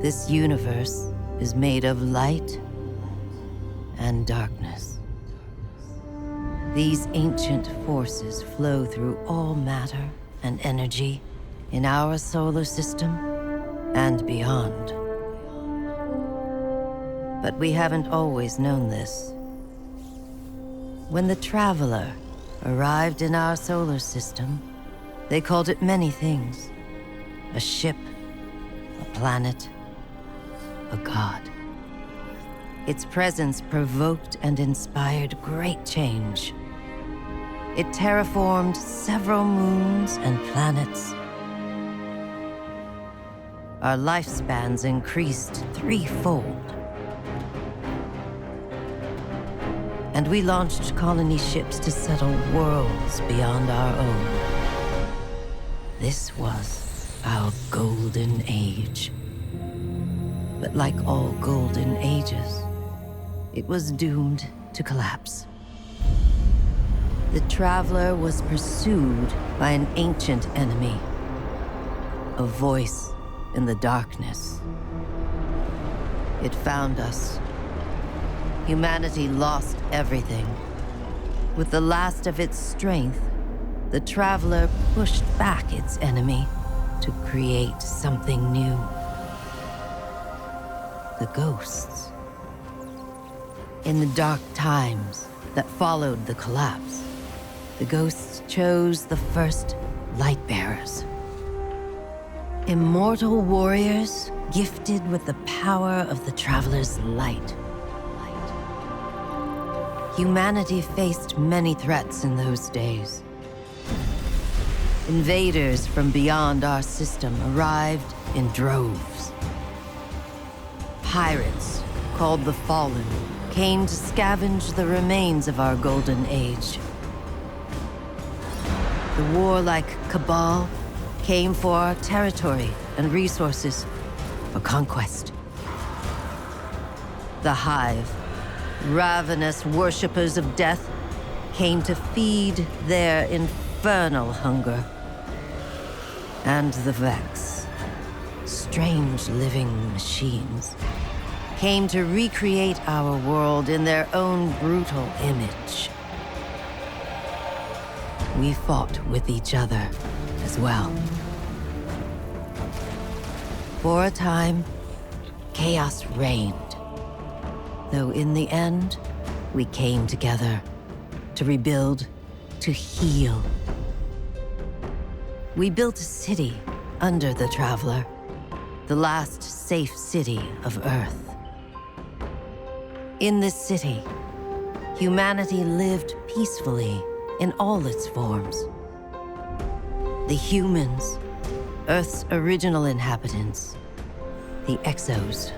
This universe is made of light and darkness. These ancient forces flow through all matter and energy in our solar system and beyond. But we haven't always known this. When the Traveler arrived in our solar system, they called it many things. A ship, a planet, a god. Its presence provoked and inspired great change. It terraformed several moons and planets. Our lifespans increased threefold. And we launched colony ships to settle worlds beyond our own. This was our golden age. But like all golden ages, it was doomed to collapse. The Traveler was pursued by an ancient enemy, a voice in the darkness. It found us. Humanity lost everything. With the last of its strength, the Traveler pushed back its enemy to create something new. The ghosts. In the dark times that followed the collapse, the ghosts chose the first Lightbearers. Immortal warriors gifted with the power of the Traveler's light. Humanity faced many threats in those days. Invaders from beyond our system arrived in droves. Pirates, called the Fallen, came to scavenge the remains of our golden age. The warlike Cabal came for our territory and resources for conquest. The Hive, ravenous worshippers of death, came to feed their infernal hunger. And the Vex, strange living machines, came to recreate our world in their own brutal image. We fought with each other as well. For a time, chaos reigned. Though in the end, we came together to rebuild, to heal. We built a city under the Traveler, the last safe city of Earth. In this city, humanity lived peacefully in all its forms. The humans, Earth's original inhabitants, the Exos,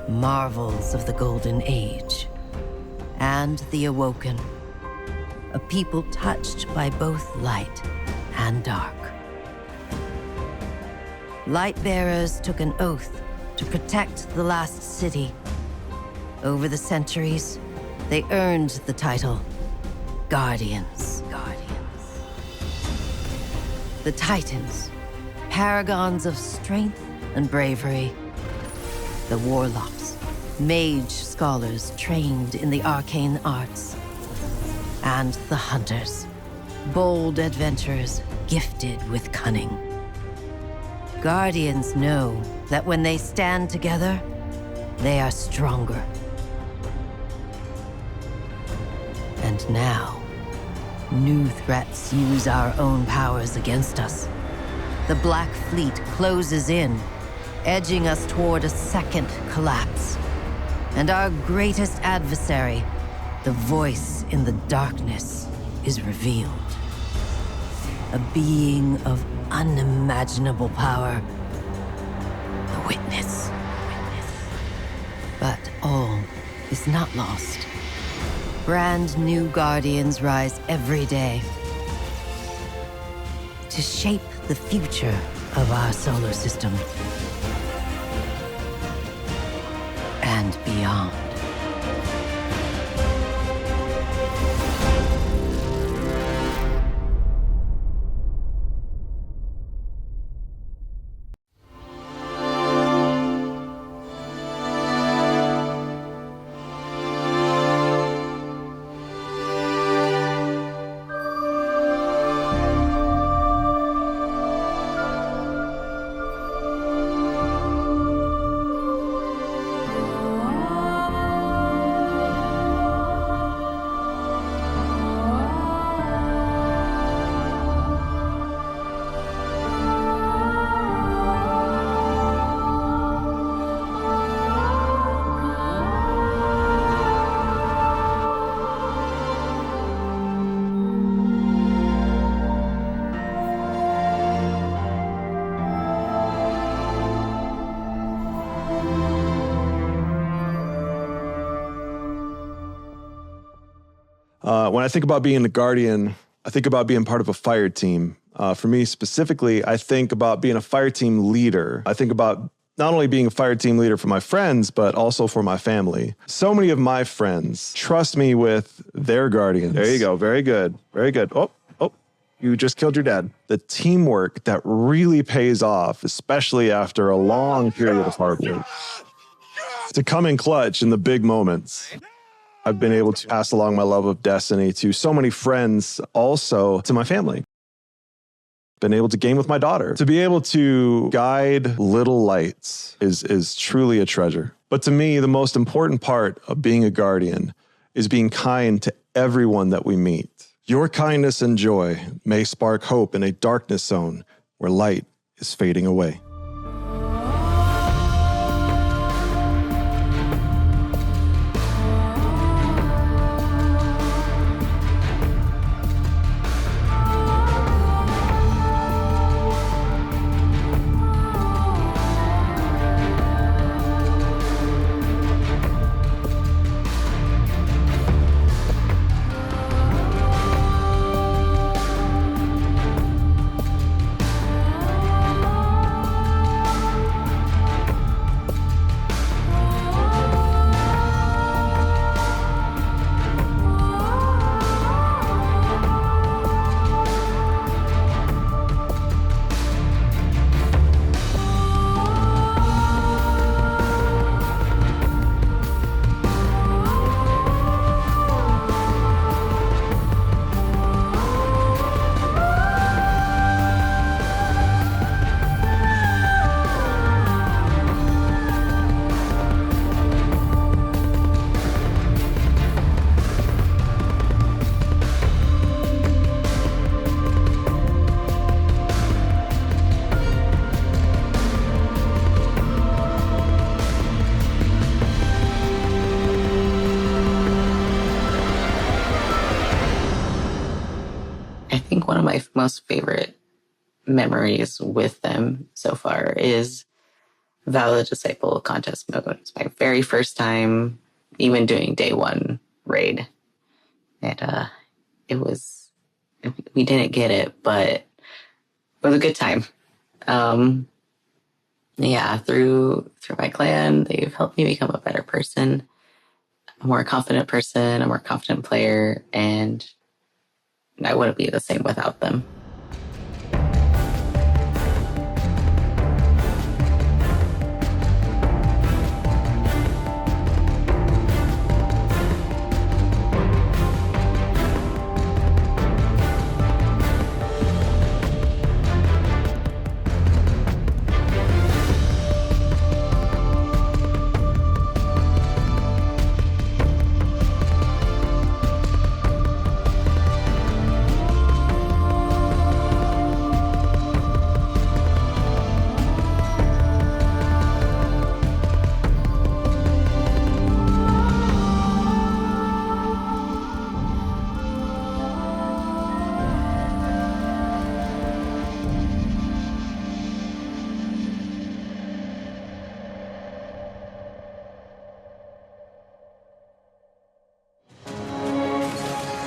marvels of the Golden Age, and the Awoken, a people touched by both light and dark. Lightbearers took an oath to protect the last city. Over the centuries, they earned the title Guardians. The Titans, paragons of strength and bravery. The Warlocks, mage scholars trained in the arcane arts. And the Hunters, bold adventurers gifted with cunning. Guardians know that when they stand together, they are stronger. And now, new threats use our own powers against us. The Black Fleet closes in, edging us toward a second collapse. And our greatest adversary, the voice in the darkness, is revealed. A being of unimaginable power. A witness. But all is not lost. Brand new Guardians rise every day to shape the future of our solar system and beyond. When I think about being a guardian, I think about being part of a fire team. For me specifically, I think about being a fire team leader. I think about not only being a fire team leader for my friends, but also for my family. So many of my friends trust me with their guardians. There you go. Very good. Very good. Oh, you just killed your dad. The teamwork that really pays off, especially after a long period of hard work. To come in clutch in the big moments. I've been able to pass along my love of Destiny to so many friends, also to my family. Been able to game with my daughter. To be able to guide little lights is truly a treasure. But to me, the most important part of being a guardian is being kind to everyone that we meet. Your kindness and joy may spark hope in a darkness zone where light is fading away. One of my most favorite memories with them so far is Valor Disciple contest mode. It's my very first time even doing day one raid. And we didn't get it, but it was a good time. Through my clan, they've helped me become a better person, a more confident person, a more confident player, and I wouldn't be the same without them.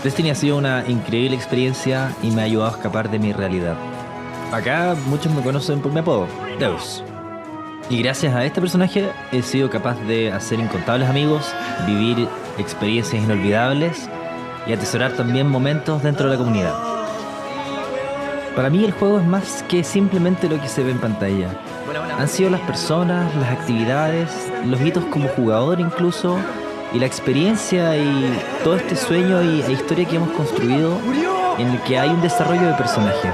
Destiny ha sido una increíble experiencia y me ha ayudado a escapar de mi realidad. Acá muchos me conocen por mi apodo, Deus. Y gracias a este personaje he sido capaz de hacer incontables amigos, vivir experiencias inolvidables y atesorar también momentos dentro de la comunidad. Para mí el juego es más que simplemente lo que se ve en pantalla. Han sido las personas, las actividades, los hitos como jugador incluso, y la experiencia y todo este sueño e historia que hemos construido en el que hay un desarrollo de personaje.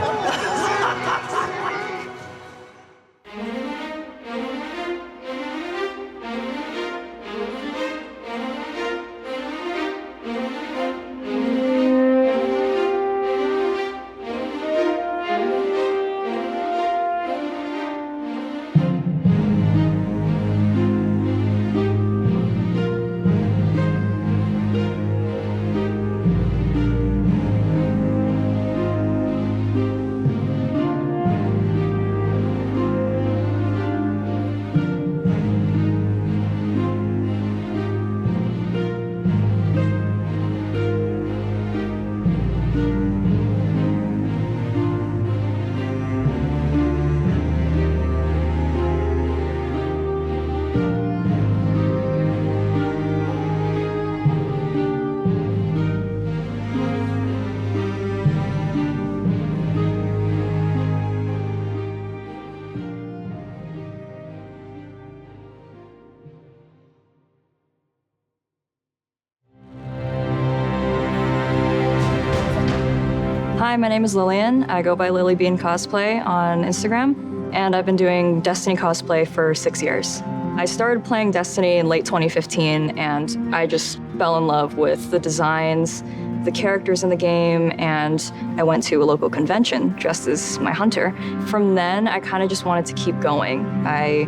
Hi, my name is Lillian. I go by Lily Bean Cosplay on Instagram, and I've been doing Destiny cosplay for 6 years. I started playing Destiny in late 2015, and I just fell in love with the designs, the characters in the game, and I went to a local convention dressed as my hunter. From then, I kind of just wanted to keep going. I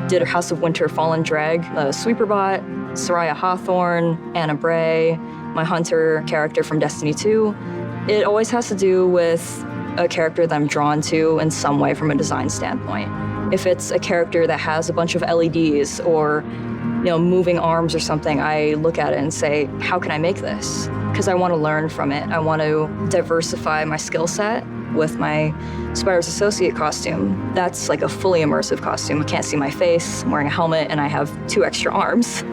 did a House of Winter Fallen Dreg, a Sweeperbot, Soraya Hawthorne, Anna Bray, my hunter character from Destiny 2. It always has to do with a character that I'm drawn to in some way from a design standpoint. If it's a character that has a bunch of LEDs or, moving arms or something, I look at it and say, how can I make this? Because I want to learn from it. I want to diversify my skill set with my Spyro's Associate costume. That's like a fully immersive costume. You can't see my face, I'm wearing a helmet, and I have 2 extra arms.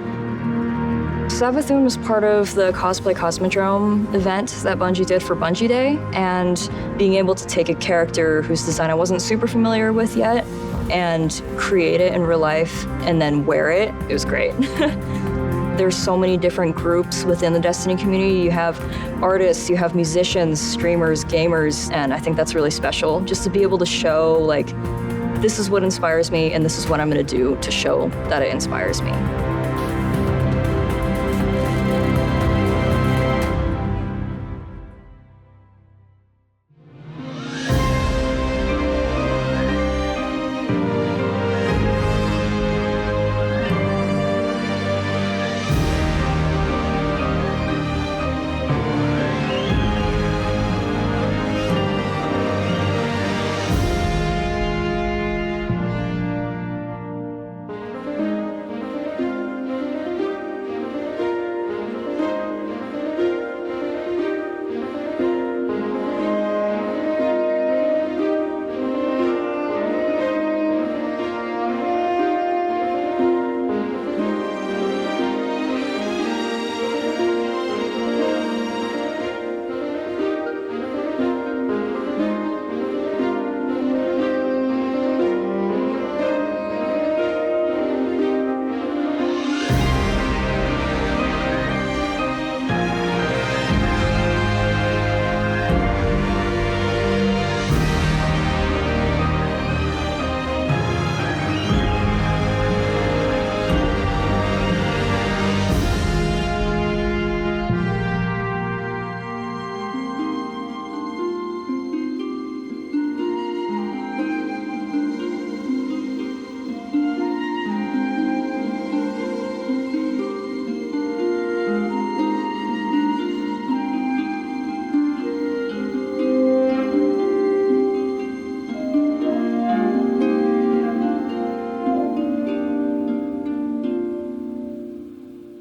Savathun was part of the Cosplay Cosmodrome event that Bungie did for Bungie Day, and being able to take a character whose design I wasn't super familiar with yet and create it in real life and then wear it, it was great. There's so many different groups within the Destiny community. You have artists, you have musicians, streamers, gamers, and I think that's really special, just to be able to show, like, this is what inspires me and this is what I'm gonna do to show that it inspires me.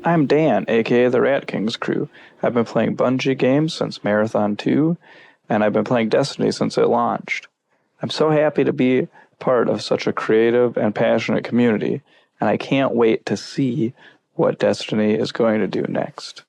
I'm Dan, aka the Rat King's crew. I've been playing Bungie games since Marathon 2, and I've been playing Destiny since it launched. I'm so happy to be part of such a creative and passionate community, and I can't wait to see what Destiny is going to do next.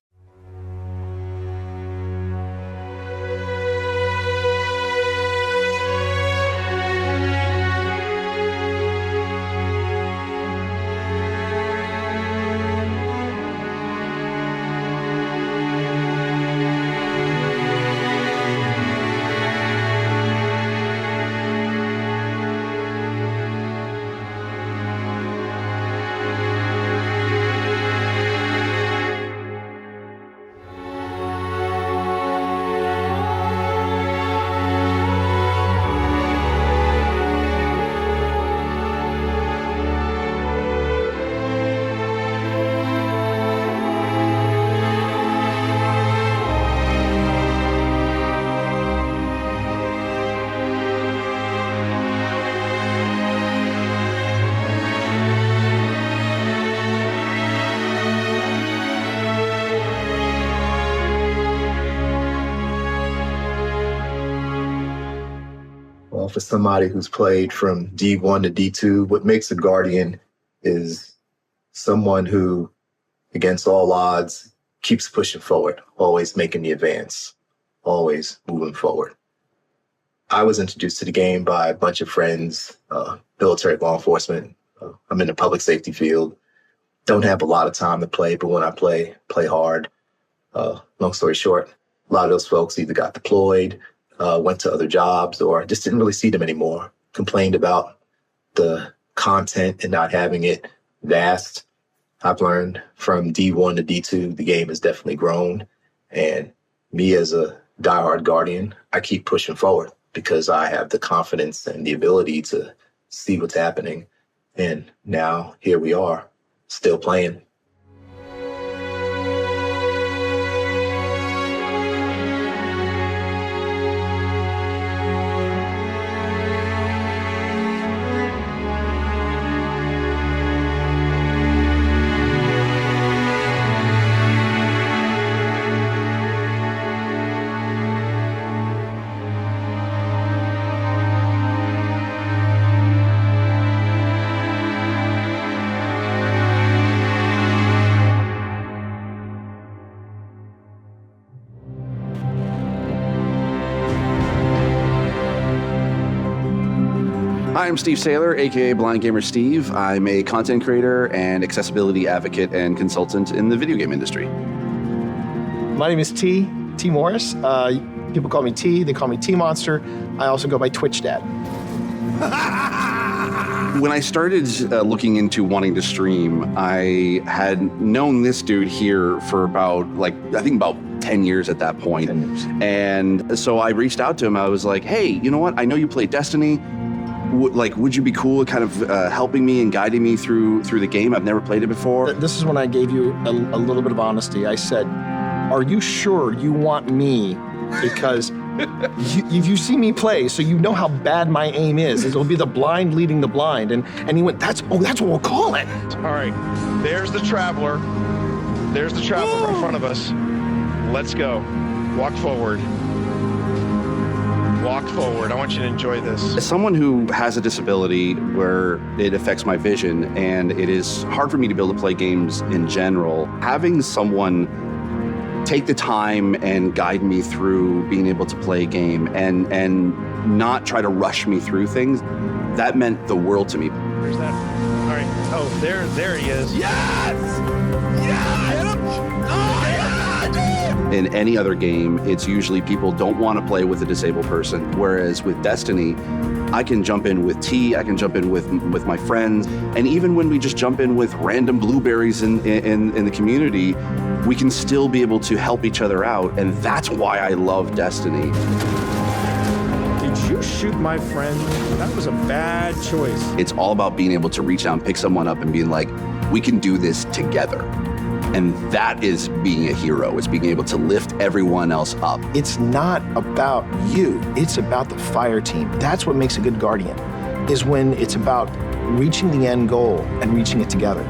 For somebody who's played from D1 to D2, what makes a Guardian is someone who, against all odds, keeps pushing forward, always making the advance, always moving forward. I was introduced to the game by a bunch of friends, military, law enforcement. I'm in the public safety field. Don't have a lot of time to play, but when I play hard. Long story short, a lot of those folks either got deployed, went to other jobs, or just didn't really see them anymore. Complained about the content and not having it vast. I've learned from D1 to D2, the game has definitely grown. And me as a diehard Guardian, I keep pushing forward because I have the confidence and the ability to see what's happening. And now here we are, still playing. Hi, I'm Steve Saylor, aka Blind Gamer Steve. I'm a content creator and accessibility advocate and consultant in the video game industry. My name is T Morris. People call me T, they call me T Monster. I also go by Twitch Dad. When I started looking into wanting to stream, I had known this dude here for about, I think about 10 years at that point. 10 years. And so I reached out to him. I was like, hey, you know what? I know you play Destiny. Would you be cool at kind of helping me and guiding me through the game? I've never played it before. This is when I gave you a little bit of honesty. I said, are you sure you want me? Because you see me play, so you know how bad my aim is. It'll be the blind leading the blind. And he went, that's what we'll call it. All right, there's the Traveler. There's the Traveler in front of us. Let's go. Walk forward. Walk forward. I want you to enjoy this. As someone who has a disability where it affects my vision, and it is hard for me to be able to play games in general, having someone take the time and guide me through being able to play a game and not try to rush me through things, that meant the world to me. Where's that? All right. Oh, there he is. Yes! Yes! In any other game, it's usually people don't want to play with a disabled person. Whereas with Destiny, I can jump in with T, I can jump in with my friends, and even when we just jump in with random blueberries in the community, we can still be able to help each other out, and that's why I love Destiny. Did you shoot my friend? That was a bad choice. It's all about being able to reach out and pick someone up and being like, we can do this together. And that is being a hero, is being able to lift everyone else up. It's not about you, it's about the fire team. That's what makes a good Guardian, is when it's about reaching the end goal and reaching it together.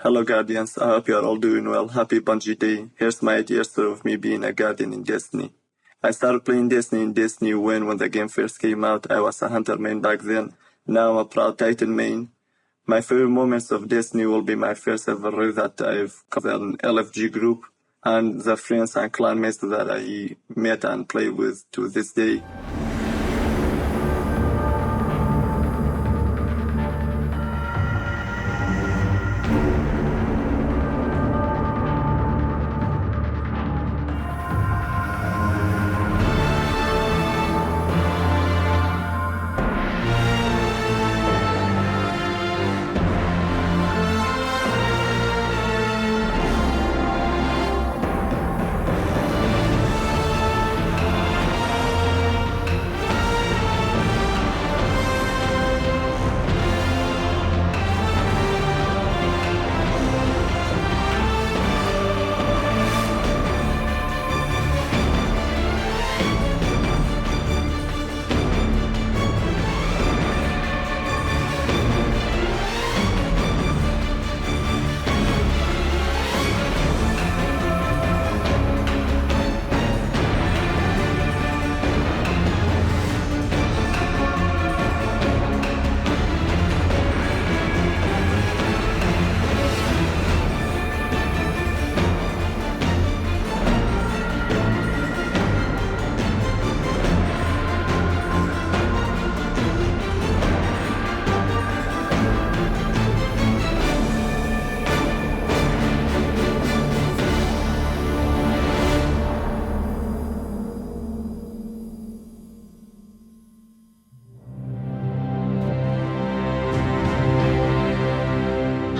Hello, Guardians. I hope you are all doing well. Happy Bungie Day. Here's my idea story of me being a Guardian in Destiny. I started playing Destiny in Destiny when the game first came out. I was a Hunter main back then. Now I'm a proud Titan main. My favorite moments of Destiny will be my first ever raid that I've covered an LFG group and the friends and clanmates that I met and play with to this day.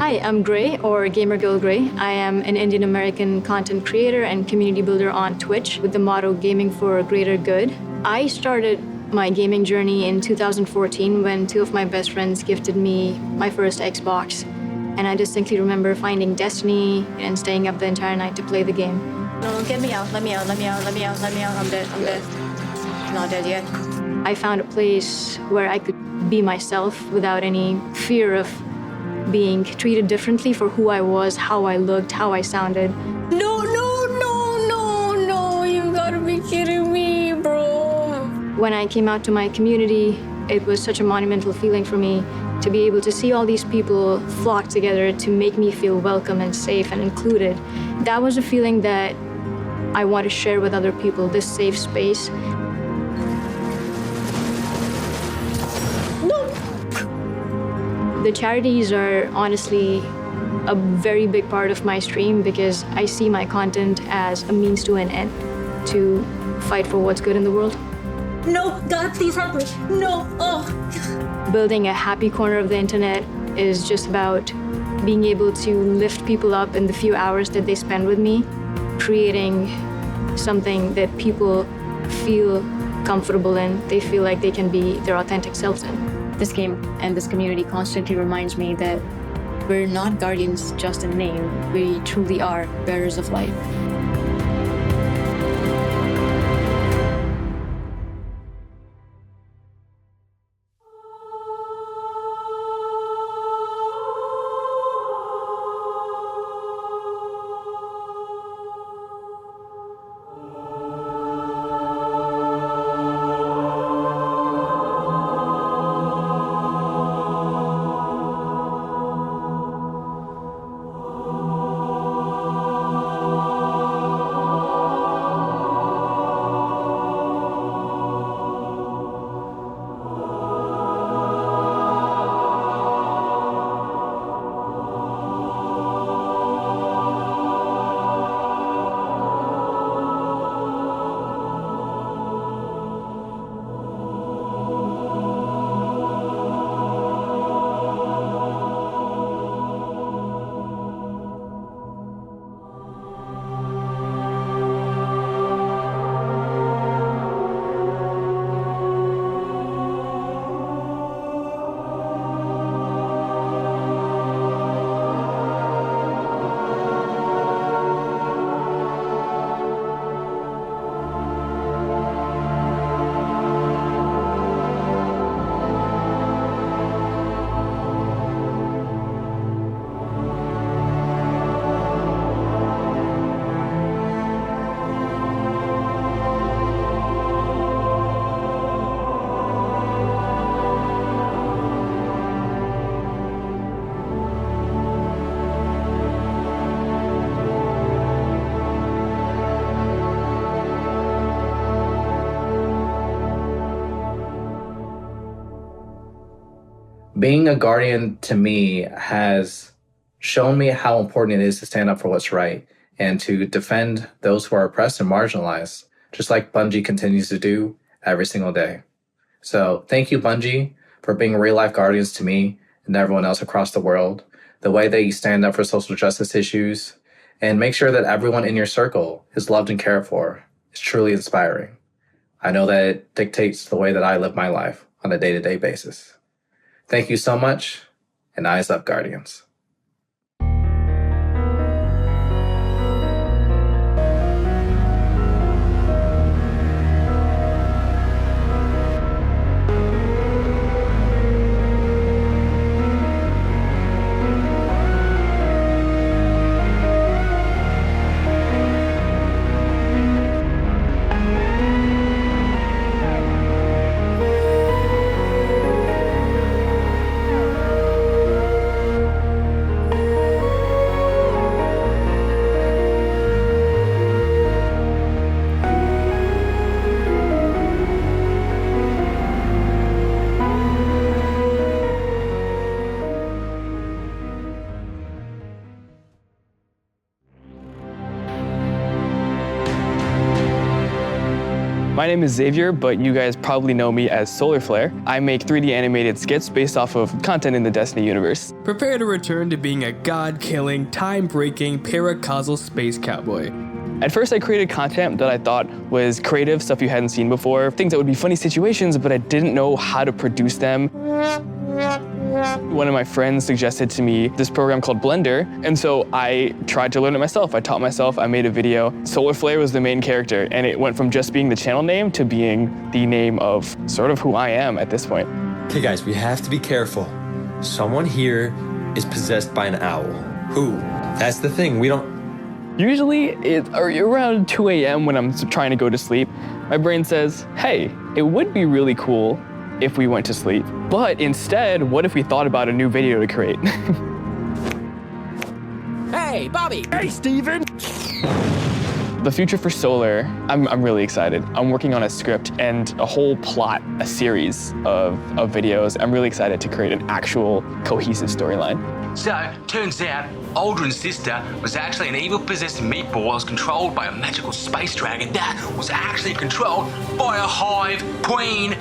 Hi, I'm Gray, or Gamer Girl Gray. I am an Indian American content creator and community builder on Twitch with the motto Gaming for a Greater Good. I started my gaming journey in 2014 when two of my best friends gifted me my first Xbox. And I distinctly remember finding Destiny and staying up the entire night to play the game. No, get me out, let me out, let me out, let me out, let me out. I'm dead, I'm dead. I'm not dead yet. I found a place where I could be myself without any fear of being treated differently for who I was, how I looked, how I sounded. No, you gotta be kidding me, bro. When I came out to my community, it was such a monumental feeling for me to be able to see all these people flock together to make me feel welcome and safe and included. That was a feeling that I want to share with other people, this safe space. The charities are honestly a very big part of my stream because I see my content as a means to an end, to fight for what's good in the world. No, God, please help me. No, oh. Building a happy corner of the internet is just about being able to lift people up in the few hours that they spend with me, creating something that people feel comfortable in, they feel like they can be their authentic selves in. This game and this community constantly reminds me that we're not guardians just in name. We truly are bearers of light. Being a guardian to me has shown me how important it is to stand up for what's right and to defend those who are oppressed and marginalized, just like Bungie continues to do every single day. So thank you, Bungie, for being real-life guardians to me and everyone else across the world. The way that you stand up for social justice issues and make sure that everyone in your circle is loved and cared for is truly inspiring. I know that it dictates the way that I live my life on a day-to-day basis. Thank you so much, and eyes up, Guardians. My name is Xavier, but you guys probably know me as Solar Flare. I make 3D animated skits based off of content in the Destiny universe. Prepare to return to being a god-killing, time-breaking, paracausal space cowboy. At first, I created content that I thought was creative, stuff you hadn't seen before, things that would be funny situations, but I didn't know how to produce them. One of my friends suggested to me this program called Blender, and so I tried to learn it myself. I taught myself, I made a video. Solar Flare was the main character, and it went from just being the channel name to being the name of sort of who I am at this point. Okay guys, we have to be careful. Someone here is possessed by an owl. Who? That's the thing, we don't... Usually, it's around 2 a.m. when I'm trying to go to sleep, my brain says, hey, it would be really cool if we went to sleep. But instead, what if we thought about a new video to create? Hey, Bobby! Hey, Steven! The future for Solar, I'm really excited. I'm working on a script and a whole plot, a series of videos. I'm really excited to create an actual cohesive storyline. So, turns out, Aldrin's sister was actually an evil possessed meatball that was controlled by a magical space dragon that was actually controlled by a hive queen.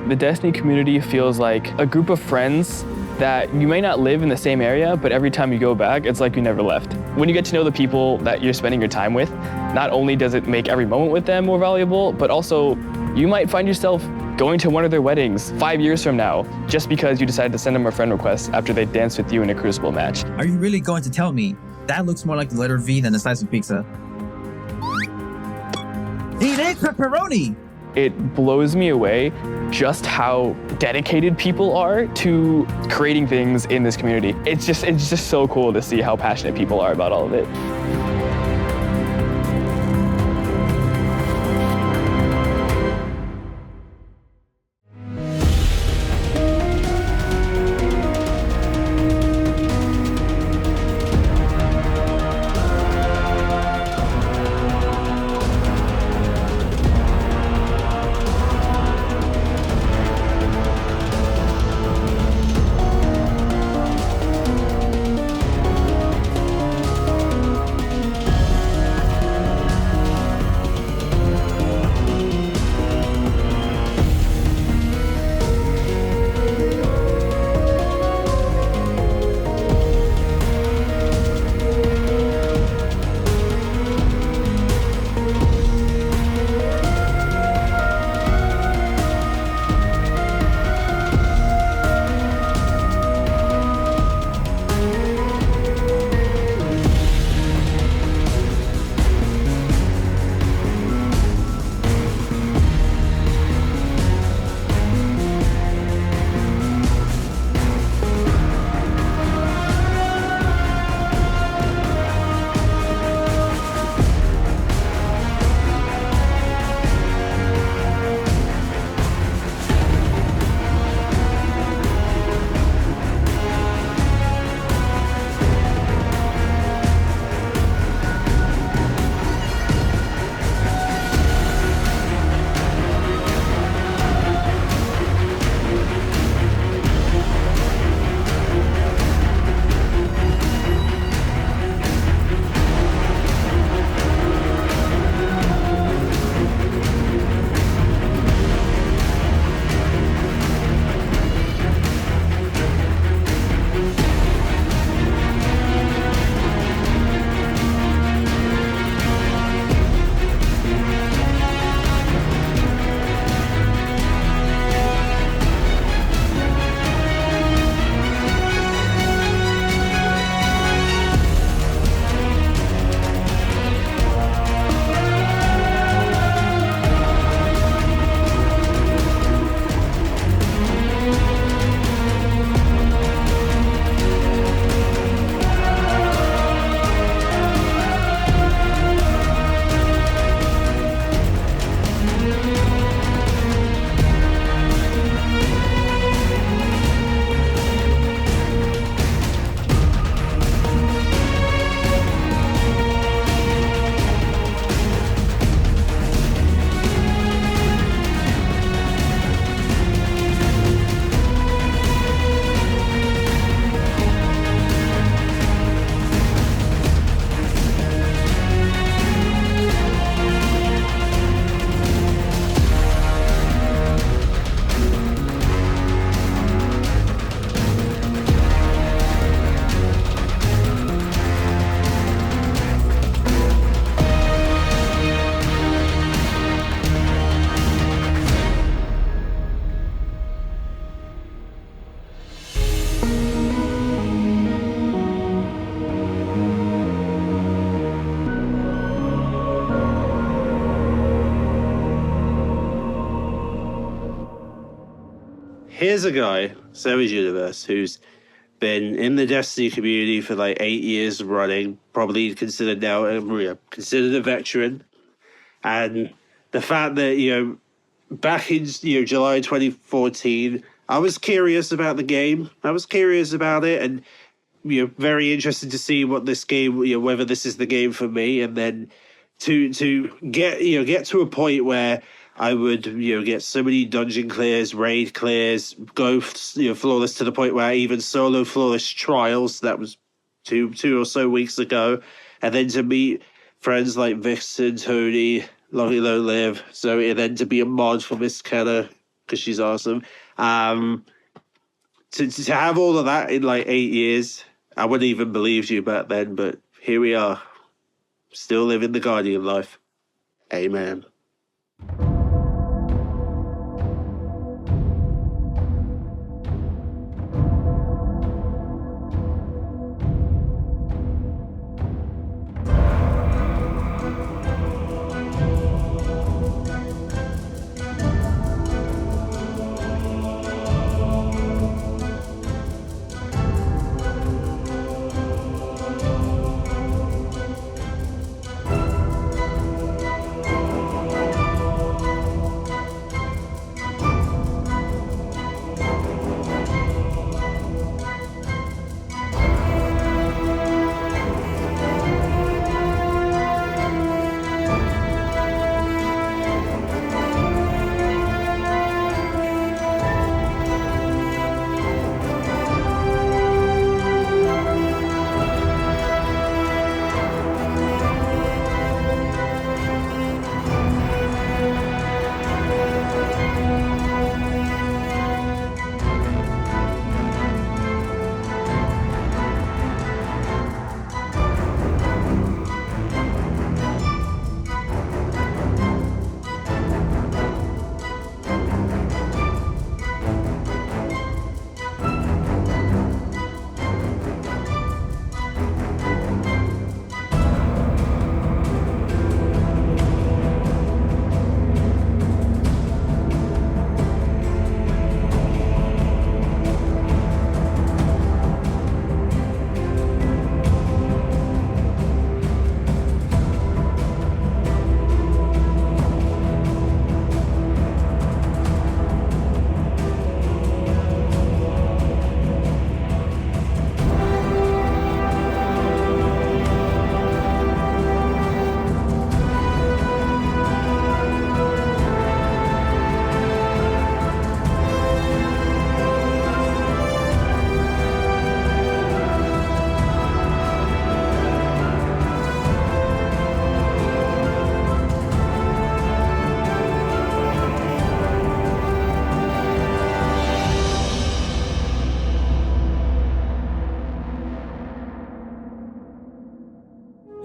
The Destiny community feels like a group of friends that you may not live in the same area, but every time you go back, it's like you never left. When you get to know the people that you're spending your time with, not only does it make every moment with them more valuable, but also you might find yourself going to one of their weddings 5 years from now, just because you decided to send them a friend request after they danced with you in a Crucible match. Are you really going to tell me that looks more like the letter V than a slice of pizza? He ate pepperoni! It blows me away just how dedicated people are to creating things in this community. It's just so cool to see how passionate people are about all of it. here's a guy, Savage Universe, who's been in the Destiny community for like 8 years running, probably considered now considered a veteran. And the fact that, back in July 2014, I was curious about the game. I was curious about it, and very interested to see what this game, whether this is the game for me. And then to get to a point where I would get so many dungeon clears, raid clears, go flawless to the point where I even solo flawless trials. That was two or so weeks ago, and then to meet friends like Vixen, Tony, Lonely Low Live, Zoe, and then to be a mod for Miss Kenna because she's awesome. To have all of that in like 8 years, I wouldn't even believe you back then, but here we are, still living the Guardian life. Amen.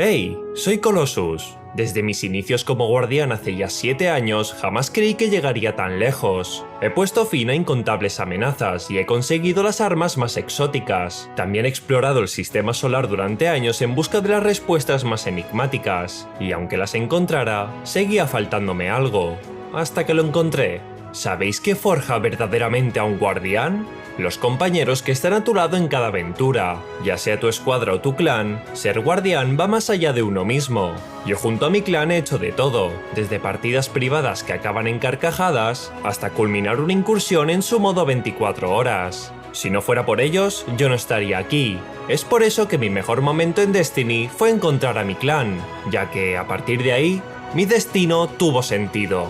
Hey, soy Colossus. Desde mis inicios como guardián hace ya 7 años, jamás creí que llegaría tan lejos. He puesto fin a incontables amenazas y he conseguido las armas más exóticas. También he explorado el sistema solar durante años en busca de las respuestas más enigmáticas. Y aunque las encontrara, seguía faltándome algo. Hasta que lo encontré. ¿Sabéis qué forja verdaderamente a un guardián? Los compañeros que están a tu lado en cada aventura. Ya sea tu escuadra o tu clan, ser guardián va más allá de uno mismo. Yo junto a mi clan he hecho de todo, desde partidas privadas que acaban en carcajadas, hasta culminar una incursión en su modo 24 horas. Si no fuera por ellos, yo no estaría aquí. Es por eso que mi mejor momento en Destiny fue encontrar a mi clan, ya que a partir de ahí, mi destino tuvo sentido.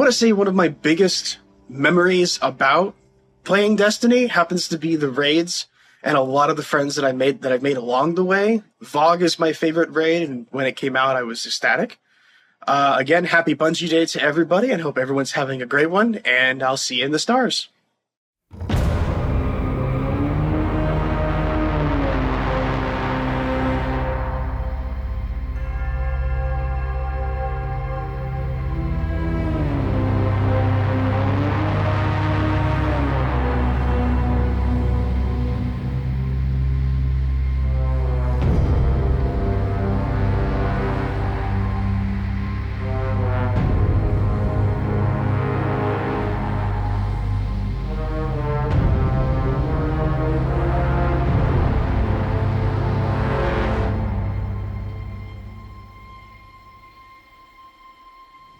want to say one of my biggest memories about playing Destiny happens to be the raids and a lot of the friends that I've made along the way. Vogue is my favorite raid, and when it came out, I was ecstatic. Again, happy Bungie Day to everybody, and hope everyone's having a great one, and I'll see you in the stars.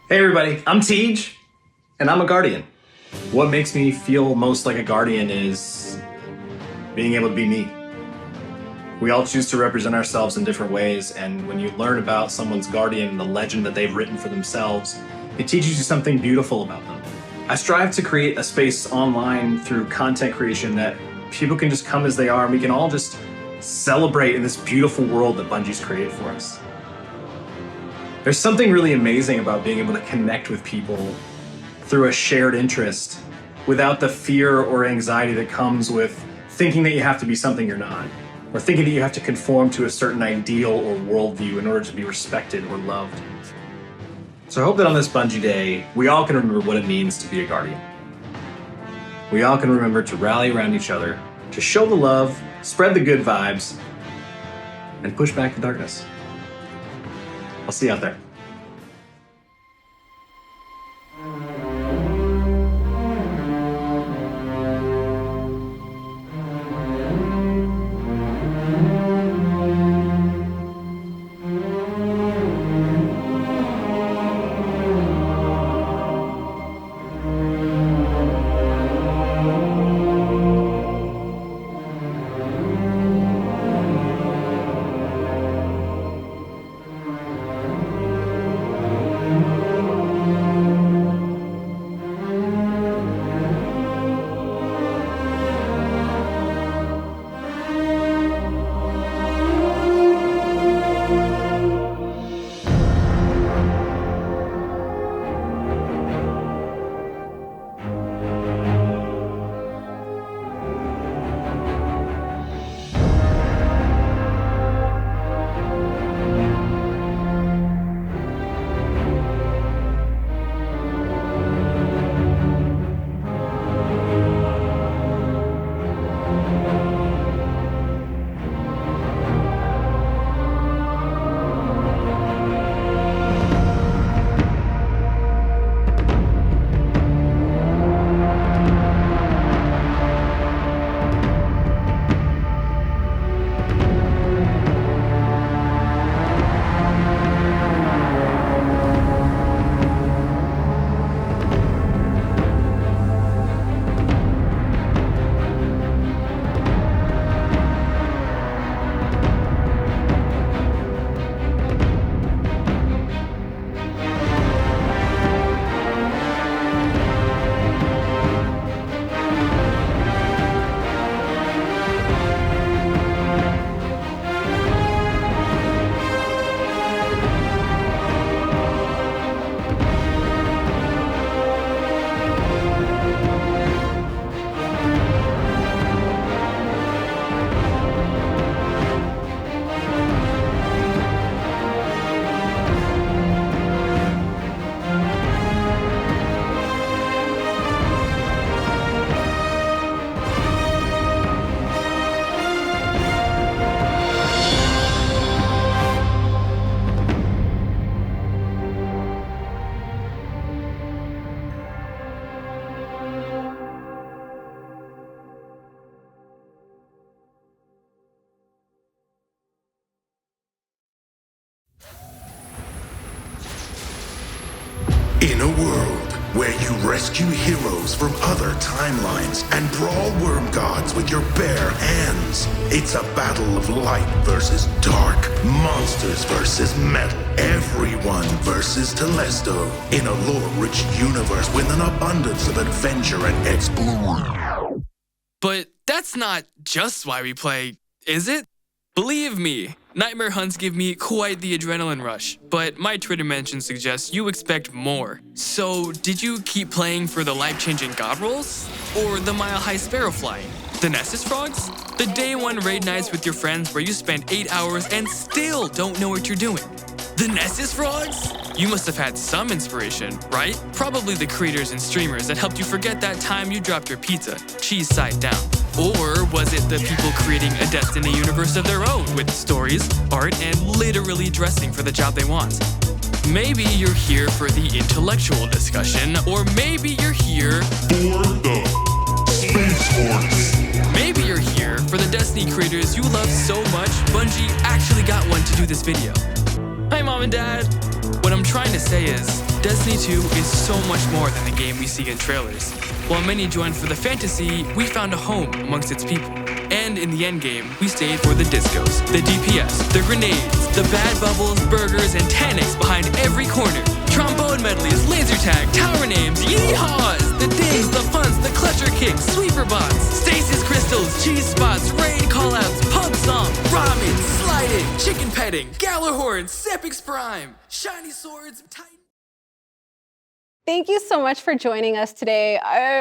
Hey everybody, I'm Tej, and I'm a Guardian. What makes me feel most like a Guardian is being able to be me. We all choose to represent ourselves in different ways, and when you learn about someone's Guardian and the legend that they've written for themselves, it teaches you something beautiful about them. I strive to create a space online through content creation that people can just come as they are, and we can all just celebrate in this beautiful world that Bungie's created for us. There's something really amazing about being able to connect with people through a shared interest without the fear or anxiety that comes with thinking that you have to be something you're not, or thinking that you have to conform to a certain ideal or worldview in order to be respected or loved. So I hope that on this Bungie Day, we all can remember what it means to be a Guardian. We all can remember to rally around each other, to show the love, spread the good vibes, and push back the darkness. I'll see you out there. In a world where you rescue heroes from other timelines and brawl worm gods with your bare hands. It's a battle of light versus dark, monsters versus metal, everyone versus Telesto, in a lore-rich universe with an abundance of adventure and exploration. But that's not just why we play, is it? Believe me, nightmare hunts give me quite the adrenaline rush, but my Twitter mention suggests you expect more. So, did you keep playing for the life-changing god rolls? Or the mile-high sparrow flying? The Nessus frogs? The day one raid nights with your friends where you spend 8 hours and still don't know what you're doing? The Nessus frogs? You must have had some inspiration, right? Probably the creators and streamers that helped you forget that time you dropped your pizza, cheese side down. Or was it the people creating a Destiny universe of their own with stories, art, and literally dressing for the job they want? Maybe you're here for the intellectual discussion, or maybe you're here for the Space Force. Maybe you're here for the Destiny creators you love so much, Bungie actually got one to do this video. Hi, Mom and Dad. What I'm trying to say is, Destiny 2 is so much more than the game we see in trailers. While many joined for the fantasy, we found a home amongst its people. And in the endgame, we stayed for the discos, the DPS, the grenades, the bad bubbles, burgers, and Tanics behind every corner. Trombone medleys, laser tag, tower names, yeehaws! The dings, the puns, the clutcher kicks, sweeper bots, stasis crystals, cheese spots, raid callouts, pub song, ramen, sliding, chicken petting, Galahorn, Sepix Prime, shiny swords, titan. Thank you so much for joining us today.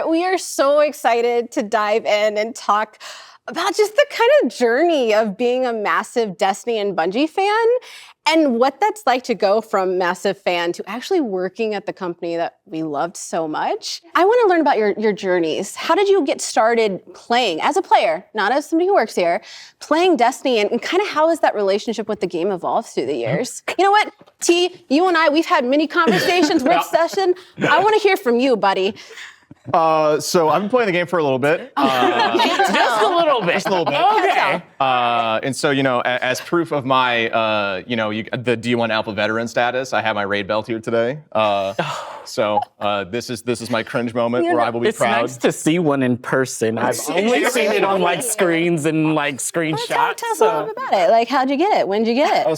We are so excited to dive in and talk about just the kind of journey of being a massive Destiny and Bungie fan and what that's like to go from massive fan to actually working at the company that we loved so much. I want to learn about your journeys. How did you get started playing as a player, not as somebody who works here, playing Destiny, and kind of how has that relationship with the game evolved through the years? You know what, T, you and I, we've had many conversations, rich session. I want to hear from you, buddy. So I've been playing the game for a little bit. Just a little bit. Just a little bit. Okay. And so, as proof of my, the D1 Alpha veteran status, I have my raid belt here today. So this is my cringe moment where I will be proud. It's nice to see one in person. I've only seen it on screens and screenshots. Tell us a little bit about it. Like, how'd you get it? When'd you get it?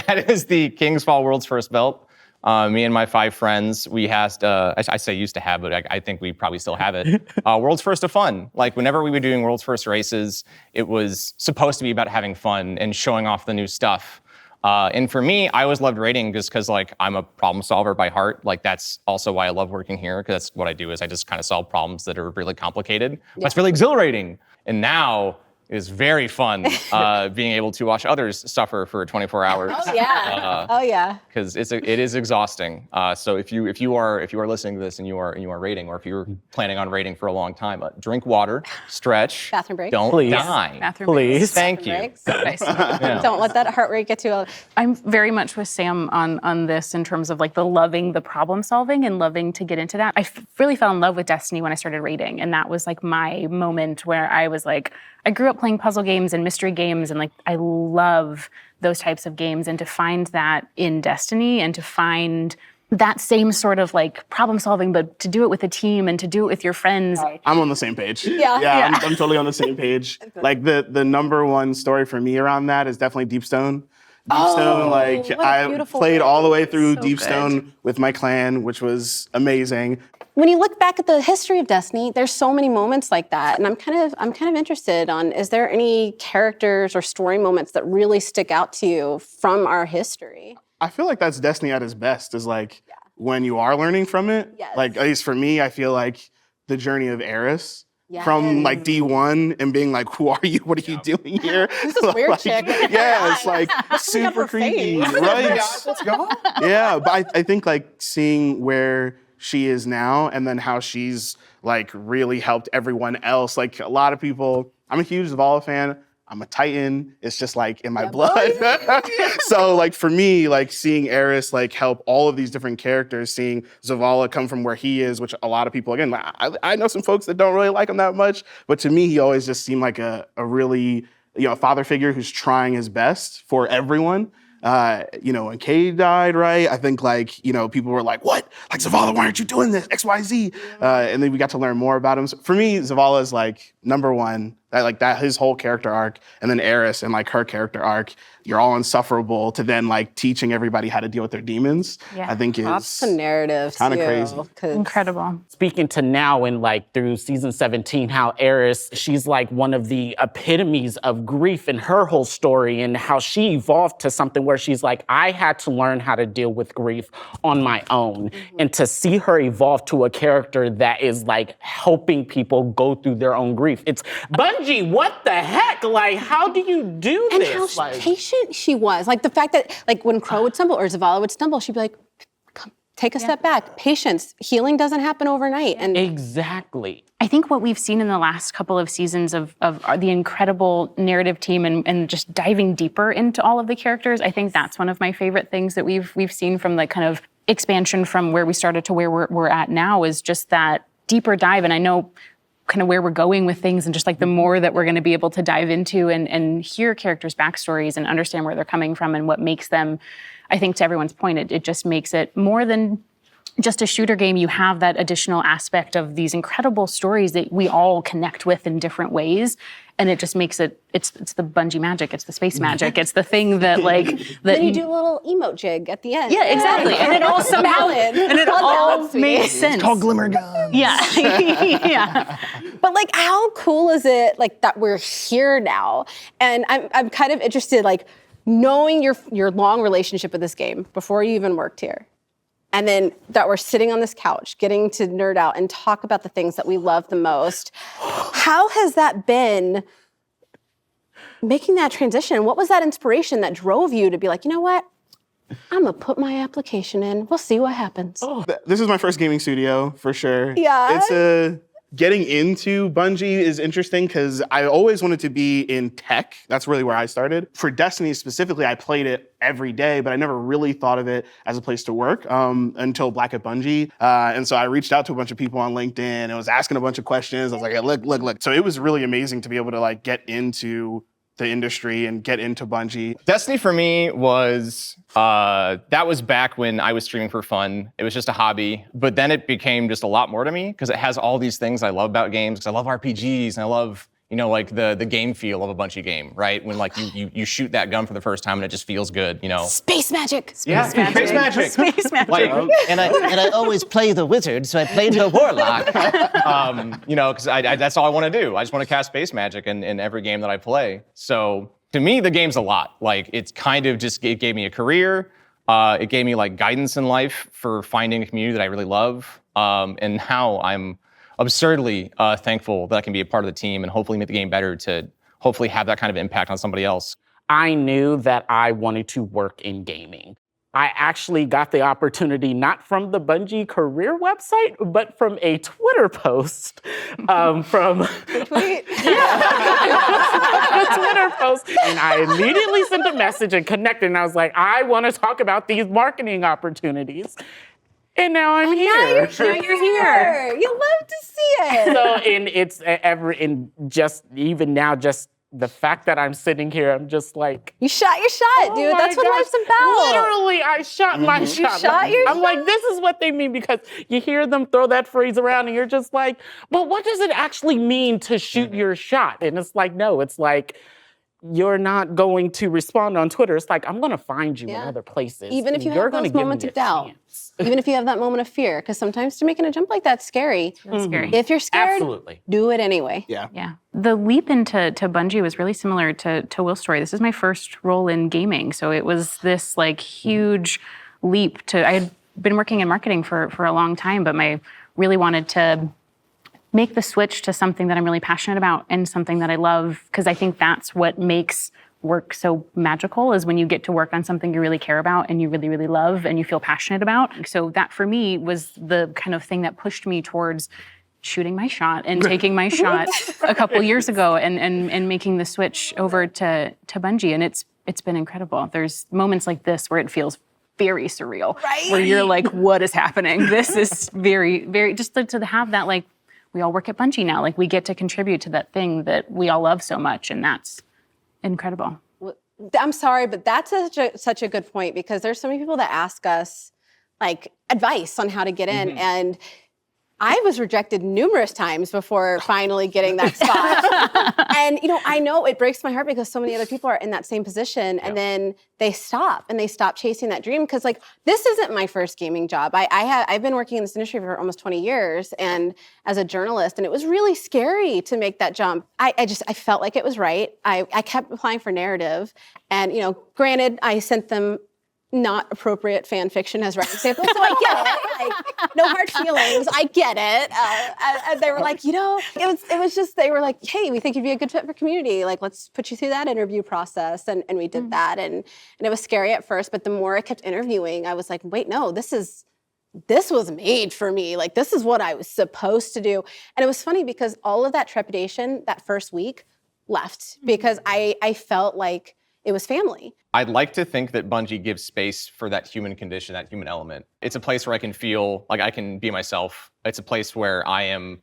That is the King's Fall World's First belt. Me and my 5 friends, we had, I say used to have, but I think we probably still have it. World's First of Fun. Like, whenever we were doing World's First races, it was supposed to be about having fun and showing off the new stuff. And for me, I always loved raiding just because, I'm a problem solver by heart. That's also why I love working here, because that's what I do, is I just kind of solve problems that are really complicated. But it's really exhilarating. And now, is very fun being able to watch others suffer for 24 hours. Oh yeah. Because it is exhausting. So if you are listening to this and you are raiding, or if you're planning on raiding for a long time, drink water, stretch, bathroom break. Don't die. Bathroom Please. breaks. Thank you. Yeah. Don't let that heart rate get too low. I'm very much with Sam on this in terms of the loving the problem solving and loving to get into that. I really fell in love with Destiny when I started raiding, and that was my moment where I was I grew up playing puzzle games and mystery games, and I love those types of games, and to find that in Destiny and to find that same sort of problem solving, but to do it with a team and to do it with your friends. I'm on the same page. Yeah. I'm totally on the same page. The number one story for me around that is definitely Deepstone. I played all the way through Deepstone with my clan, which was amazing. When you look back at the history of Destiny, there's so many moments like that, and I'm kind of interested on, is there any characters or story moments that really stick out to you from our history? I feel like that's Destiny at its best, is when you are learning from it. Yes. At least for me, I feel like the journey of Eris. Yes. From D1 and being who are you? What are you doing here? This is weird chick. Yeah, it's super creepy, right? Let's go. Yeah, but I think seeing where she is now and then how she's really helped everyone else. A lot of people, I'm a huge Zavala fan. I'm a Titan. It's just in my blood. So for me, seeing Eris help all of these different characters, seeing Zavala come from where he is, which a lot of people, again, I know some folks that don't really like him that much, but to me, he always just seemed like a really, a father figure who's trying his best for everyone. When Kay died, right? I think people were like, what? Like, Zavala, why aren't you doing this? X, Y, Z. And then we got to learn more about him. So for me, Zavala is number one. That his whole character arc, and then Eris and her character arc, you're all insufferable, to then teaching everybody how to deal with their demons. Yeah. I think That's the narrative kind of crazy. Incredible. Speaking to now and through season 17, how Eris, she's one of the epitomes of grief in her whole story, and how she evolved to something where she's I had to learn how to deal with grief on my own. And to see her evolve to a character that is helping people go through their own grief. It's Bungie, what the heck? How do you do and this? And how patient she was. The fact that when Crow would stumble or Zavala would stumble, she'd be like, come, take a step back. Patience. Healing doesn't happen overnight. And exactly. I think what we've seen in the last couple of seasons of the incredible narrative team and just diving deeper into all of the characters, I think that's one of my favorite things that we've seen from the kind of expansion from where we started to where we're at now, is just that deeper dive. And I know kind of where we're going with things, and just the more that we're going to be able to dive into and hear characters' backstories and understand where they're coming from and what makes them, I think to everyone's point, it just makes it more than just a shooter game. You have that additional aspect of these incredible stories that we all connect with in different ways. And it just makes it's the Bungie magic, it's the space magic, it's the thing that then you do a little emote jig at the end. Yeah, exactly. And it all somehow, and it all makes sense. It's called Glimmer Guns. Yeah. Yeah. But how cool is it that we're here now? And I'm kind of interested, knowing your long relationship with this game before you even worked here. And then that we're sitting on this couch, getting to nerd out and talk about the things that we love the most. How has that been, making that transition? What was that inspiration that drove you to be you know what? I'm gonna put my application in. We'll see what happens. Oh. This is my first gaming studio, for sure. Yeah. Getting into Bungie is interesting because I always wanted to be in tech. That's really where I started. For Destiny specifically, I played it every day, but I never really thought of it as a place to work until Black at Bungie. And so I reached out to a bunch of people on LinkedIn and was asking a bunch of questions. I was like, hey, look. So it was really amazing to be able to get into the industry and get into Bungie. Destiny for me was, that was back when I was streaming for fun. It was just a hobby, but then it became just a lot more to me because it has all these things I love about games. Because I love RPGs and I love, the game feel of a Bungie game, right? When you shoot that gun for the first time and it just feels good, Space magic. Space magic. Space magic. And I always play the wizard, so I played the warlock. Because that's all I want to do. I just want to cast space magic in every game that I play. So to me, the game's a lot. It's kind of just, it gave me a career. It gave me guidance in life for finding a community that I really love. And now I'm absurdly thankful that I can be a part of the team and hopefully make the game better to hopefully have that kind of impact on somebody else. I knew that I wanted to work in gaming. I actually got the opportunity not from the Bungie career website, but from a Twitter post from the tweet. The Twitter post. And I immediately sent a message and connected, and I was like, I want to talk about these marketing opportunities. And now I'm here. Now you're here. You love to see it. So, and it's just even now, just the fact that I'm sitting here, I'm just like, you shot your shot, dude. That's what life's about. Literally, I shot my shot. You shot your shot. I'm like, this is what they mean, because you hear them throw that phrase around and you're just like, but what does it actually mean to shoot your shot? And it's like, no, it's like, you're not going to respond on Twitter. It's like, I'm going to find you in other places. Even if you have those moments of doubt. Even if you have that moment of fear. Because sometimes to making a jump like that's scary. It's really scary. If you're scared, absolutely, do it anyway. Yeah. The leap into Bungie was really similar to Will's story. This is my first role in gaming. So it was this huge leap to, I had been working in marketing for a long time, but I really wanted to make the switch to something that I'm really passionate about and something that I love, because I think that's what makes work so magical, is when you get to work on something you really care about and you really, really love and you feel passionate about. So that for me was the kind of thing that pushed me towards shooting my shot and taking my shot a couple years ago and making the switch over to Bungie. And it's been incredible. There's moments like this where it feels very surreal, right? Where you're like, what is happening? This is very, very, just to have that, we all work at Bungie now. We get to contribute to that thing that we all love so much, and that's incredible. I'm sorry, but that's such a good point, because there's so many people that ask us like advice on how to get in, and I was rejected numerous times before finally getting that spot. And, you know, I know it breaks my heart because so many other people are in that same position, and then they stop chasing that dream. Because, like, this isn't my first gaming job. I've been working in this industry for almost 20 years and as a journalist, and it was really scary to make that jump. I felt like it was right. I kept applying for narrative, and, you know, granted, I sent them not appropriate fan fiction as writing samples, so I get it. Like, no hard feelings. I get it. And they were like, you know, it was just, they were like, hey, we think you'd be a good fit for Community. Like, let's put you through that interview process, and we did that, and it was scary at first, but the more I kept interviewing, I was like, wait, no, this was made for me. Like, this is what I was supposed to do. And it was funny because all of that trepidation that first week left, because I felt like it was family. I'd like to think that Bungie gives space for that human condition, that human element. It's a place where I can feel like I can be myself. It's a place where I am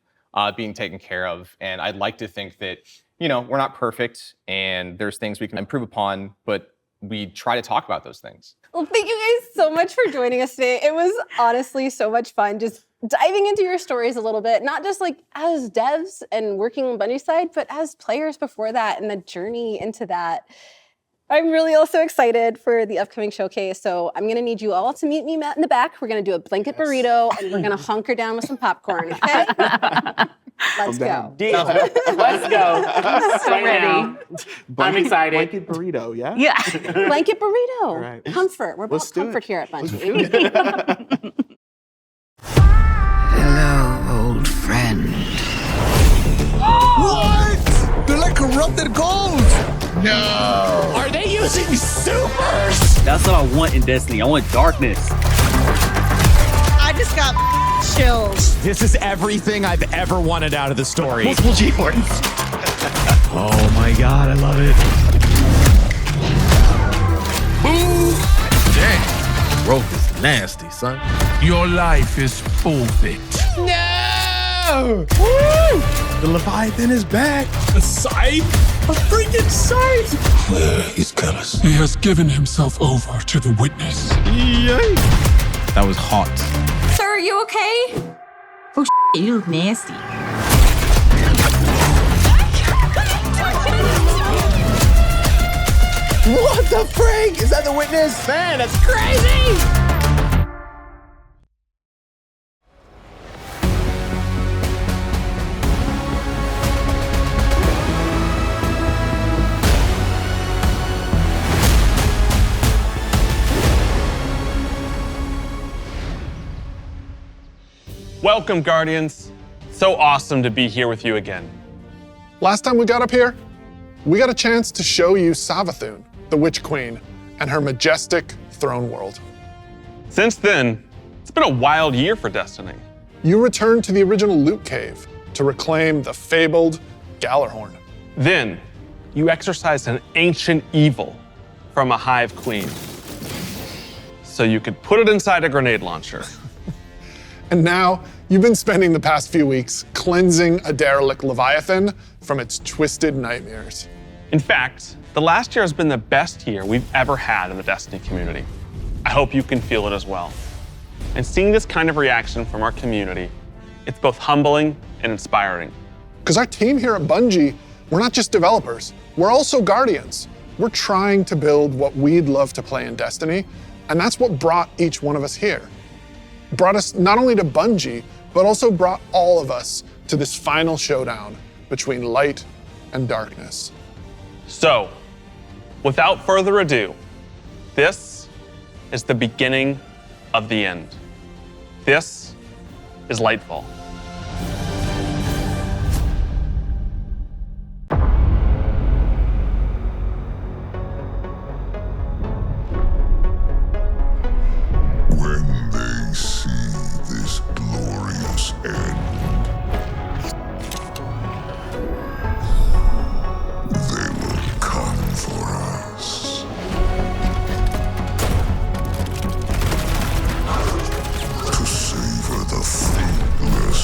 being taken care of. And I'd like to think that, you know, we're not perfect and there's things we can improve upon, but we try to talk about those things. Well, thank you guys so much for joining us today. It was honestly so much fun just diving into your stories a little bit, not just like as devs and working on Bungie's side, but as players before that and the journey into that. I'm really also excited for the upcoming showcase, so I'm gonna need you all to meet me in the back. We're gonna do a blanket burrito, and we're gonna hunker down with some popcorn, okay? Let's go. Deal. Let's go. So ready. I'm excited. Blanket burrito, yeah? Yeah. Blanket burrito. All right. Comfort. We're about comfort here at Bungie. Hello, old friend. What? They're like corrupted gold! No! Are they using supers? That's what I want in Destiny. I want darkness. I just got chills. This is everything I've ever wanted out of the story. Multiple G-force. Oh my god, I love it. Ooh! Dang. Growth is nasty, son. Your life is forfeit. No! Woo! The Leviathan is back. A scythe? A freaking scythe! Clear his colors. He has given himself over to the witness. Yay! That was hot. Sir, are you okay? Oh, you look nasty. What the frig? Is that the witness? Man, that's crazy! Welcome, Guardians. So awesome to be here with you again. Last time we got up here, we got a chance to show you Savathun, the Witch Queen, and her majestic throne world. Since then, it's been a wild year for Destiny. You returned to the original Loot Cave to reclaim the fabled Gallarhorn. Then, you exorcised an ancient evil from a Hive Queen, so you could put it inside a grenade launcher. And now, you've been spending the past few weeks cleansing a derelict Leviathan from its twisted nightmares. In fact, the last year has been the best year we've ever had in the Destiny community. I hope you can feel it as well. And seeing this kind of reaction from our community, it's both humbling and inspiring. Because our team here at Bungie, we're not just developers, we're also guardians. We're trying to build what we'd love to play in Destiny, and that's what brought each one of us here. Brought us not only to Bungie, but also brought all of us to this final showdown between light and darkness. So, without further ado, this is the beginning of the end. This is Lightfall. When they see this glorious end, they will come for us. To savor the fruitless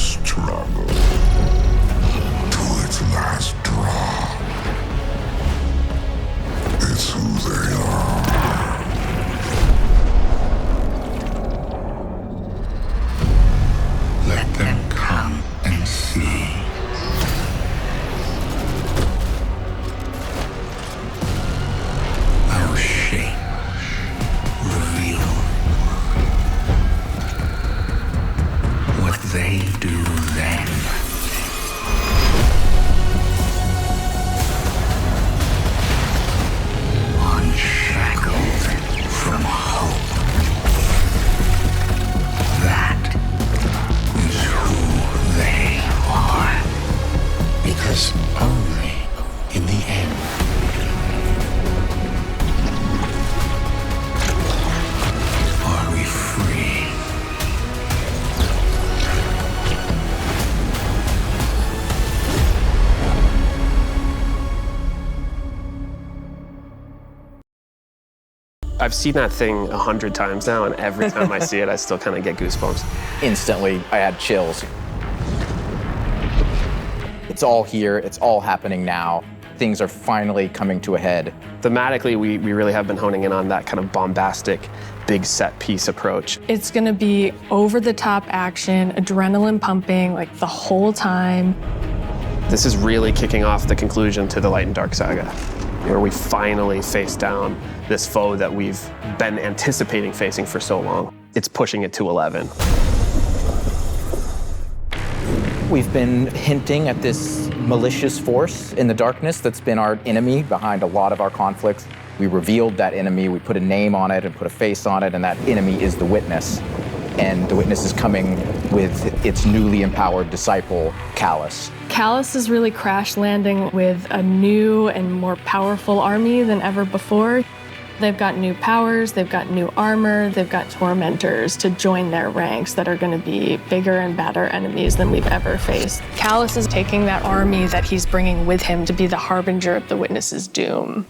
Because only in the end are we free. I've seen that thing 100 times now, and every time I see it, I still kind of get goosebumps. Instantly, I had chills. It's all here, it's all happening now. Things are finally coming to a head. Thematically, we really have been honing in on that kind of bombastic, big set piece approach. It's gonna be over-the-top action, adrenaline pumping, like the whole time. This is really kicking off the conclusion to the Light and Dark saga, where we finally face down this foe that we've been anticipating facing for so long. It's pushing it to 11. We've been hinting at this malicious force in the darkness that's been our enemy behind a lot of our conflicts. We revealed that enemy, we put a name on it and put a face on it, and that enemy is the Witness. And the Witness is coming with its newly empowered disciple, Callus. Callus is really crash landing with a new and more powerful army than ever before. They've got new powers, they've got new armor, they've got tormentors to join their ranks that are gonna be bigger and badder enemies than we've ever faced. Callus is taking that army that he's bringing with him to be the harbinger of the Witness's doom.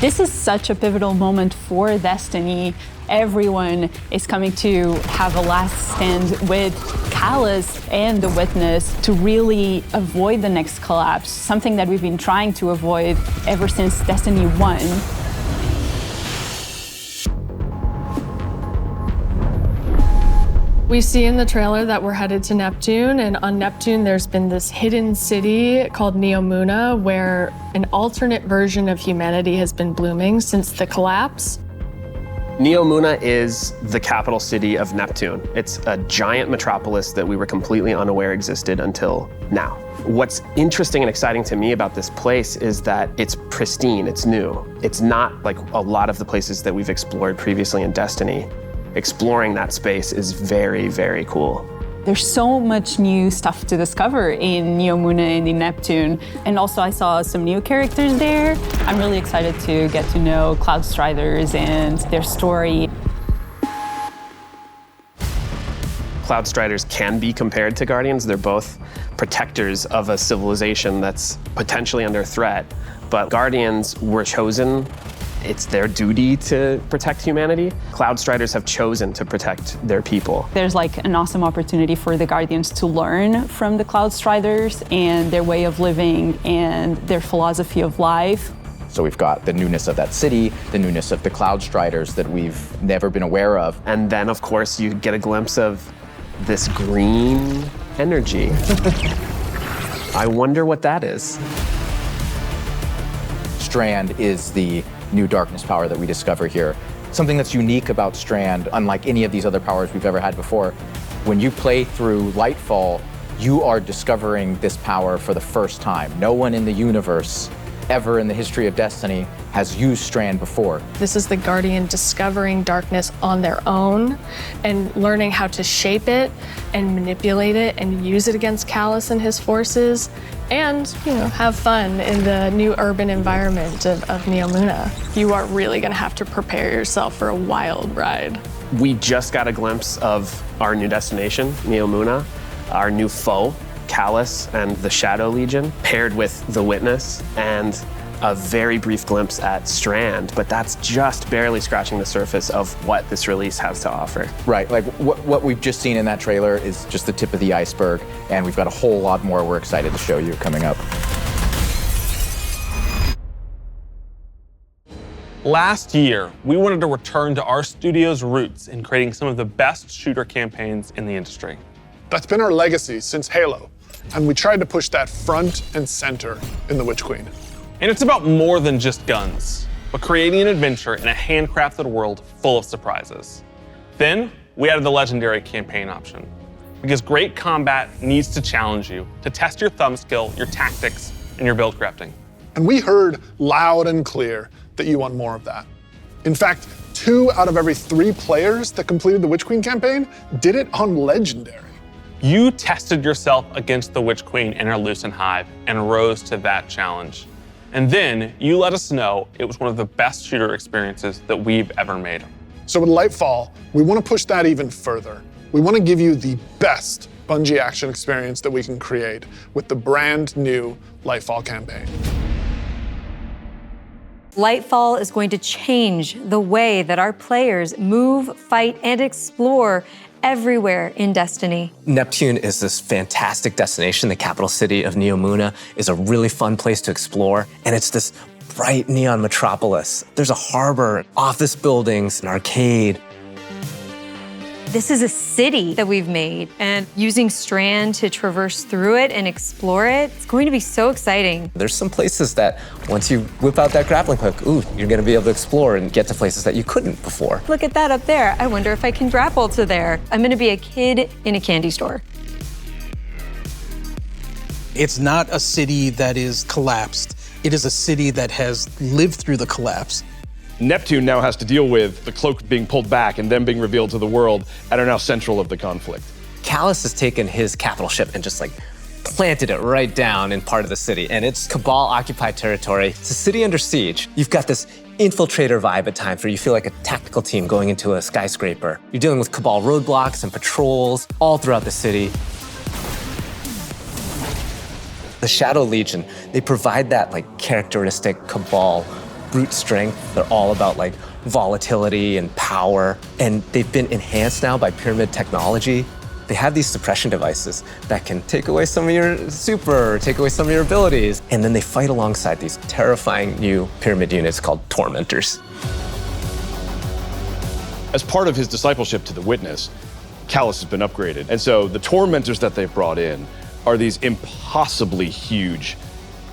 This is such a pivotal moment for Destiny. Everyone is coming to have a last stand with Callus and the Witness to really avoid the next collapse, something that we've been trying to avoid ever since Destiny 1. We see in the trailer that we're headed to Neptune, and on Neptune there's been this hidden city called Neomuna where an alternate version of humanity has been blooming since the collapse. Neomuna is the capital city of Neptune. It's a giant metropolis that we were completely unaware existed until now. What's interesting and exciting to me about this place is that it's pristine, it's new. It's not like a lot of the places that we've explored previously in Destiny. Exploring that space is very, very cool. There's so much new stuff to discover in Neomuna and in Neptune. And also I saw some new characters there. I'm really excited to get to know Cloud Striders and their story. Cloud Striders can be compared to Guardians. They're both protectors of a civilization that's potentially under threat. But Guardians were chosen. It's their duty to protect humanity. Cloud Striders have chosen to protect their people. There's like an awesome opportunity for the Guardians to learn from the Cloud Striders and their way of living and their philosophy of life. So we've got the newness of that city, the newness of the Cloud Striders that we've never been aware of. And then, of course, you get a glimpse of this green energy. I wonder what that is. Strand is the new darkness power that we discover here. Something that's unique about Strand, unlike any of these other powers we've ever had before, when you play through Lightfall, you are discovering this power for the first time. No one in the universe ever in the history of Destiny has used Strand before. This is the Guardian discovering darkness on their own and learning how to shape it and manipulate it and use it against Callus and his forces and, you know, have fun in the new urban environment of Neomuna. You are really gonna have to prepare yourself for a wild ride. We just got a glimpse of our new destination, Neomuna, our new foe, Callus and the Shadow Legion, paired with the Witness, and a very brief glimpse at Strand, but that's just barely scratching the surface of what this release has to offer. Right, like what we've just seen in that trailer is just the tip of the iceberg, and we've got a whole lot more we're excited to show you coming up. Last year, we wanted to return to our studio's roots in creating some of the best shooter campaigns in the industry. That's been our legacy since Halo, and we tried to push that front and center in The Witch Queen. And it's about more than just guns, but creating an adventure in a handcrafted world full of surprises. Then, we added the legendary campaign option, because great combat needs to challenge you, to test your thumb skill, your tactics, and your build crafting. And we heard loud and clear that you want more of that. In fact, 2 out of every 3 players that completed the Witch Queen campaign did it on Legendary. You tested yourself against the Witch Queen and her Lucent Hive and rose to that challenge. And then you let us know it was one of the best shooter experiences that we've ever made. So with Lightfall, we want to push that even further. We want to give you the best Bungie action experience that we can create with the brand new Lightfall campaign. Lightfall is going to change the way that our players move, fight, and explore everywhere in Destiny. Neptune is this fantastic destination. The capital city of Neomuna is a really fun place to explore, and it's this bright neon metropolis. There's a harbor, office buildings, an arcade. This is a city that we've made, and using Strand to traverse through it and explore it, it's going to be so exciting. There's some places that once you whip out that grappling hook, ooh, you're gonna be able to explore and get to places that you couldn't before. Look at that up there. I wonder if I can grapple to there. I'm gonna be a kid in a candy store. It's not a city that is collapsed. It is a city that has lived through the collapse. Neptune now has to deal with the cloak being pulled back and then being revealed to the world and are now central of the conflict. Callus has taken his capital ship and just like planted it right down in part of the city, and it's Cabal-occupied territory. It's a city under siege. You've got this infiltrator vibe at times where you feel like a tactical team going into a skyscraper. You're dealing with Cabal roadblocks and patrols all throughout the city. The Shadow Legion, they provide that like characteristic Cabal brute strength. They're all about like volatility and power, and they've been enhanced now by Pyramid technology. They have these suppression devices that can take away some of your super, take away some of your abilities, and then they fight alongside these terrifying new Pyramid units called Tormentors. As part of his discipleship to the Witness, Callus has been upgraded, and so the Tormentors that they've brought in are these impossibly huge,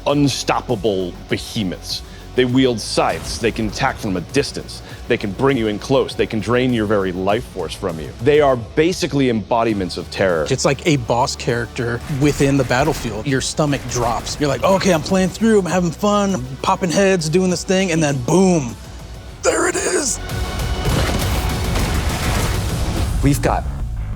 unstoppable behemoths. They wield scythes, they can attack from a distance, they can bring you in close, they can drain your very life force from you. They are basically embodiments of terror. It's like a boss character within the battlefield. Your stomach drops. You're like, okay, I'm playing through, I'm having fun, I'm popping heads, doing this thing, and then boom, there it is. We've got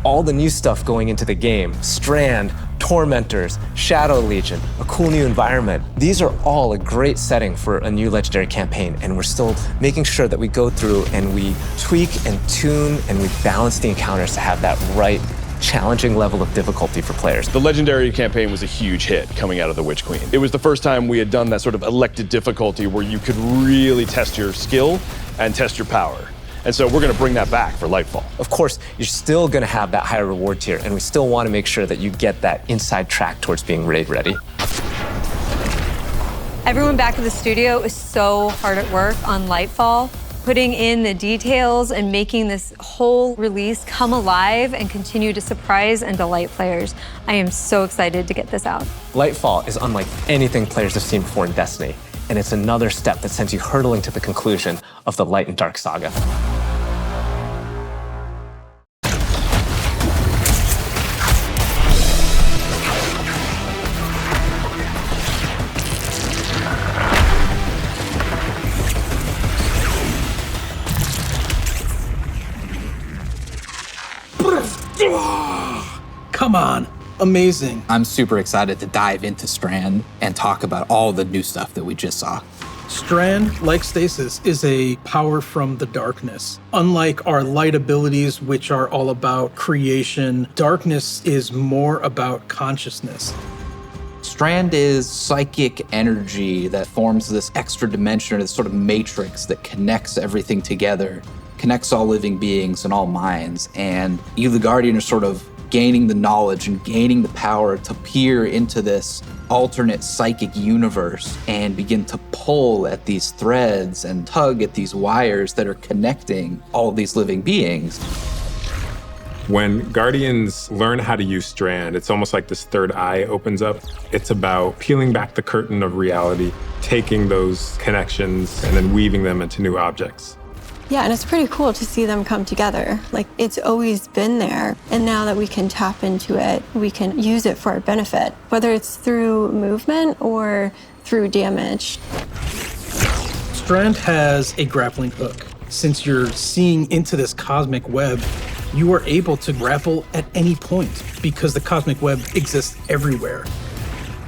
all the new stuff going into the game. Strand, Tormentors, Shadow Legion, a cool new environment. These are all a great setting for a new Legendary campaign, and we're still making sure that we go through and we tweak and tune and we balance the encounters to have that right challenging level of difficulty for players. The Legendary campaign was a huge hit coming out of the Witch Queen. It was the first time we had done that sort of elected difficulty where you could really test your skill and test your power. And so we're going to bring that back for Lightfall. Of course, you're still going to have that higher reward tier, and we still want to make sure that you get that inside track towards being raid ready. Everyone back in the studio is so hard at work on Lightfall, putting in the details and making this whole release come alive and continue to surprise and delight players. I am so excited to get this out. Lightfall is unlike anything players have seen before in Destiny, and it's another step that sends you hurtling to the conclusion of the Light and Dark saga. Come on, amazing. I'm super excited to dive into Strand and talk about all the new stuff that we just saw. Strand, like Stasis, is a power from the darkness. Unlike our light abilities, which are all about creation, darkness is more about consciousness. Strand is psychic energy that forms this extra dimension, or this sort of matrix that connects everything together, connects all living beings and all minds. And you, the Guardian, are sort of gaining the knowledge and gaining the power to peer into this alternate psychic universe and begin to pull at these threads and tug at these wires that are connecting all these living beings. When Guardians learn how to use Strand, it's almost like this third eye opens up. It's about peeling back the curtain of reality, taking those connections and then weaving them into new objects. Yeah, and it's pretty cool to see them come together. Like, it's always been there, and now that we can tap into it, we can use it for our benefit, whether it's through movement or through damage. Strand has a grappling hook. Since you're seeing into this cosmic web, you are able to grapple at any point because the cosmic web exists everywhere.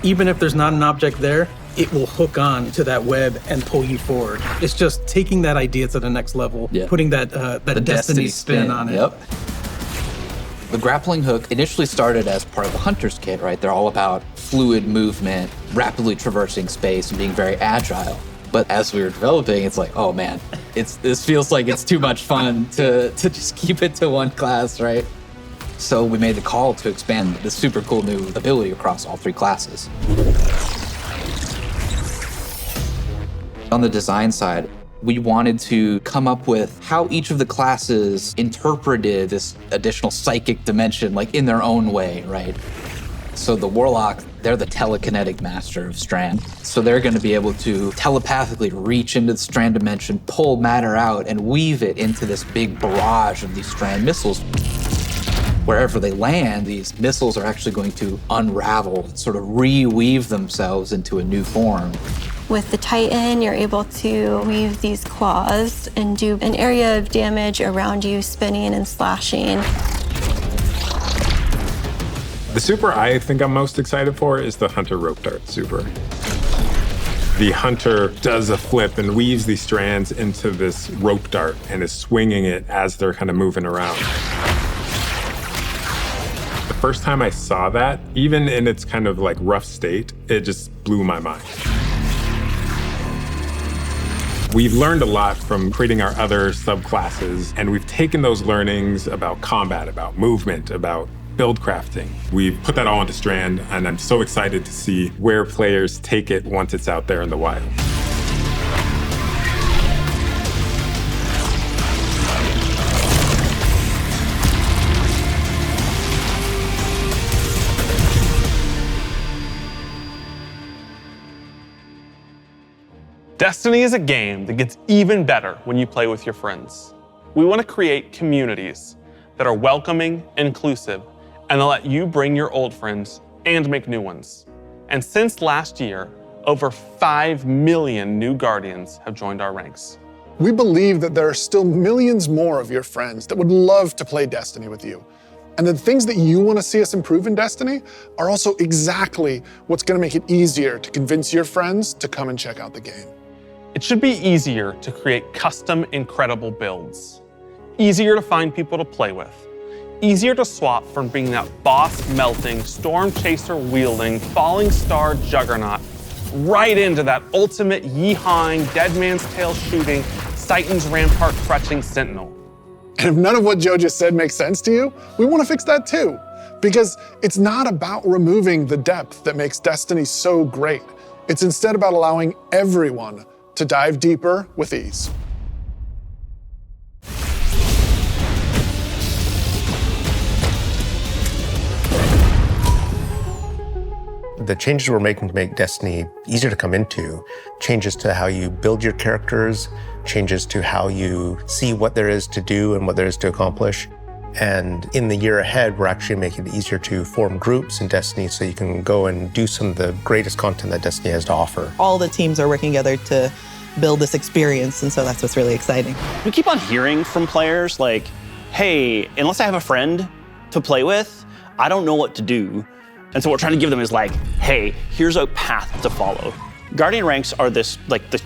Even if there's not an object there, it will hook on to that web and pull you forward. It's just taking that idea to the next level, putting that destiny spin on it. Yep. The grappling hook initially started as part of the Hunter's Kit, right? They're all about fluid movement, rapidly traversing space, and being very agile. But as we were developing, it's like, oh man, this feels like it's too much fun to just keep it to one class, right? So we made the call to expand this super cool new ability across all 3 classes. On the design side, we wanted to come up with how each of the classes interpreted this additional psychic dimension, like in their own way, right? So the Warlock, they're the telekinetic master of Strand. So they're going to be able to telepathically reach into the Strand dimension, pull matter out, and weave it into this big barrage of these Strand missiles. Wherever they land, these missiles are actually going to unravel, sort of reweave themselves into a new form. With the Titan, you're able to weave these claws and do an area of damage around you, spinning and slashing. The super I think I'm most excited for is the Hunter Rope Dart super. The Hunter does a flip and weaves these strands into this rope dart and is swinging it as they're kind of moving around. The first time I saw that, even in its kind of like rough state, it just blew my mind. We've learned a lot from creating our other subclasses, and we've taken those learnings about combat, about movement, about build crafting. We've put that all into Strand, and I'm so excited to see where players take it once it's out there in the wild. Destiny is a game that gets even better when you play with your friends. We want to create communities that are welcoming, inclusive, and that let you bring your old friends and make new ones. And since last year, over 5 million new Guardians have joined our ranks. We believe that there are still millions more of your friends that would love to play Destiny with you. And the things that you want to see us improve in Destiny are also exactly what's going to make it easier to convince your friends to come and check out the game. It should be easier to create custom, incredible builds. Easier to find people to play with. Easier to swap from being that boss-melting, storm chaser-wielding, falling star juggernaut right into that ultimate yeehawing, dead man's tail shooting, Titan's rampart crutching sentinel. And if none of what Joe just said makes sense to you, we want to fix that too. Because it's not about removing the depth that makes Destiny so great. It's instead about allowing everyone to dive deeper with ease. The changes we're making to make Destiny easier to come into, changes to how you build your characters, changes to how you see what there is to do and what there is to accomplish. And in the year ahead, we're actually making it easier to form groups in Destiny so you can go and do some of the greatest content that Destiny has to offer. All the teams are working together to build this experience, and so that's what's really exciting. We keep on hearing from players like, hey, unless I have a friend to play with, I don't know what to do. And so what we're trying to give them is like, hey, here's a path to follow. Guardian ranks are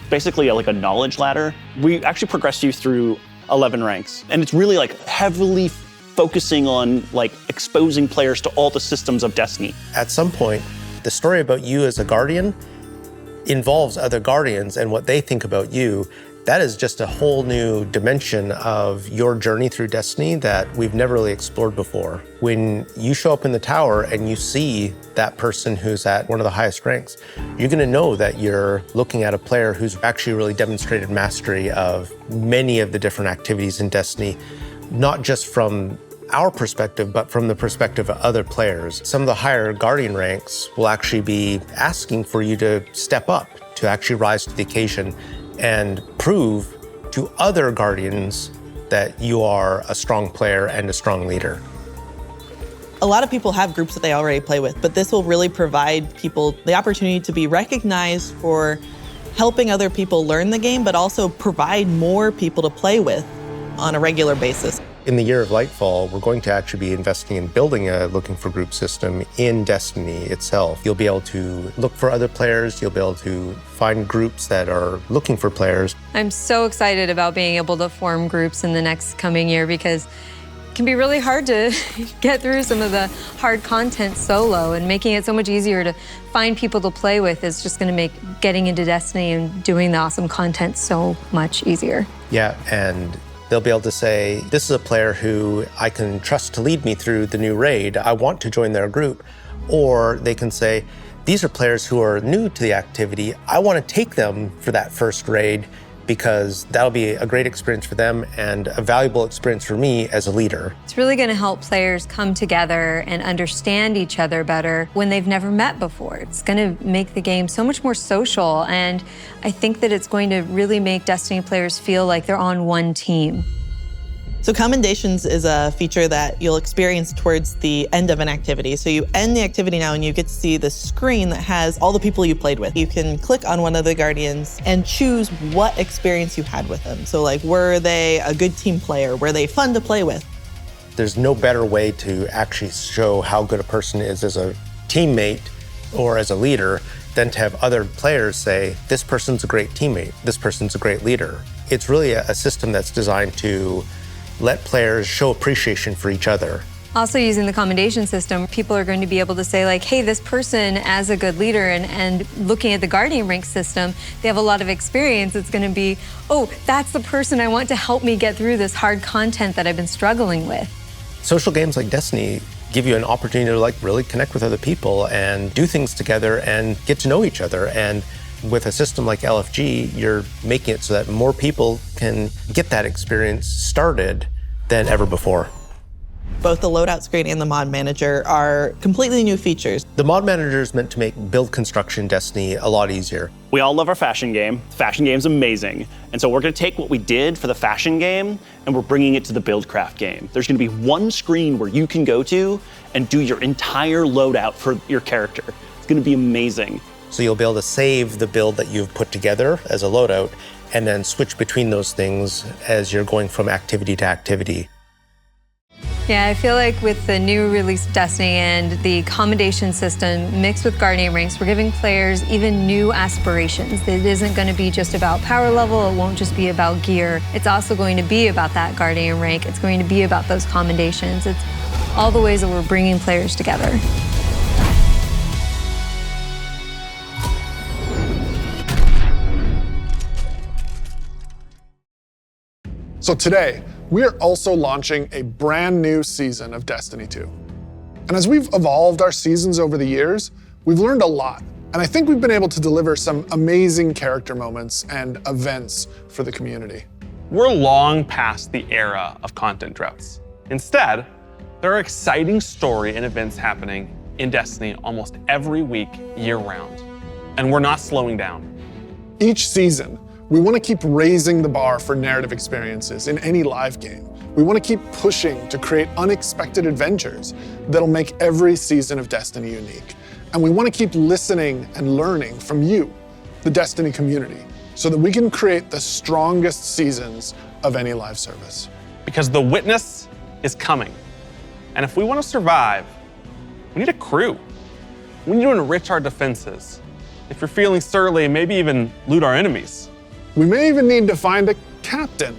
basically like a knowledge ladder. We actually progress you through 11 ranks, and it's really like heavily focusing on like exposing players to all the systems of Destiny. At some point, the story about you as a Guardian involves other Guardians and what they think about you. That is just a whole new dimension of your journey through Destiny that we've never really explored before. When you show up in the tower and you see that person who's at one of the highest ranks, you're gonna know that you're looking at a player who's actually really demonstrated mastery of many of the different activities in Destiny, not just from our perspective, but from the perspective of other players. Some of the higher Guardian ranks will actually be asking for you to step up, to actually rise to the occasion and prove to other Guardians that you are a strong player and a strong leader. A lot of people have groups that they already play with, but this will really provide people the opportunity to be recognized for helping other people learn the game, but also provide more people to play with on a regular basis. In the year of Lightfall, we're going to actually be investing in building a looking for group system in Destiny itself. You'll be able to look for other players. You'll be able to find groups that are looking for players. I'm so excited about being able to form groups in the next coming year because it can be really hard to get through some of the hard content solo, and making it so much easier to find people to play with is just going to make getting into Destiny and doing the awesome content so much easier. Yeah, and they'll be able to say, this is a player who I can trust to lead me through the new raid. I want to join their group. Or they can say, these are players who are new to the activity. I want to take them for that first raid because that'll be a great experience for them and a valuable experience for me as a leader. It's really going to help players come together and understand each other better when they've never met before. It's going to make the game so much more social, and I think that it's going to really make Destiny players feel like they're on one team. So Commendations is a feature that you'll experience towards the end of an activity. So you end the activity now and you get to see the screen that has all the people you played with. You can click on one of the Guardians and choose what experience you had with them. So like, were they a good team player? Were they fun to play with? There's no better way to actually show how good a person is as a teammate or as a leader than to have other players say, this person's a great teammate, this person's a great leader. It's really a system that's designed to let players show appreciation for each other. Also, using the commendation system, people are going to be able to say like, hey, this person as a good leader, and looking at the Guardian rank system, they have a lot of experience. It's going to be, oh, that's the person I want to help me get through this hard content that I've been struggling with. Social games like Destiny give you an opportunity to like really connect with other people and do things together and get to know each other. And with a system like LFG, you're making it so that more people can get that experience started than ever before. Both the loadout screen and the mod manager are completely new features. The mod manager is meant to make build construction in Destiny a lot easier. We all love our fashion game. The fashion game's amazing. And so we're gonna take what we did for the fashion game and we're bringing it to the Buildcraft game. There's gonna be one screen where you can go to and do your entire loadout for your character. It's gonna be amazing. So you'll be able to save the build that you've put together as a loadout and then switch between those things as you're going from activity to activity. Yeah, I feel like with the new release of Destiny and the commendation system mixed with Guardian ranks, we're giving players even new aspirations. It isn't going to be just about power level. It won't just be about gear. It's also going to be about that Guardian rank. It's going to be about those commendations. It's all the ways that we're bringing players together. So today, we are also launching a brand new season of Destiny 2. And as we've evolved our seasons over the years, we've learned a lot. And I think we've been able to deliver some amazing character moments and events for the community. We're long past the era of content droughts. Instead, there are exciting story and events happening in Destiny almost every week, year-round. And we're not slowing down. Each season, we want to keep raising the bar for narrative experiences in any live game. We want to keep pushing to create unexpected adventures that'll make every season of Destiny unique. And we want to keep listening and learning from you, the Destiny community, so that we can create the strongest seasons of any live service. Because the witness is coming. And if we want to survive, we need a crew. We need to enrich our defenses. If you're feeling surly, maybe even loot our enemies. We may even need to find a captain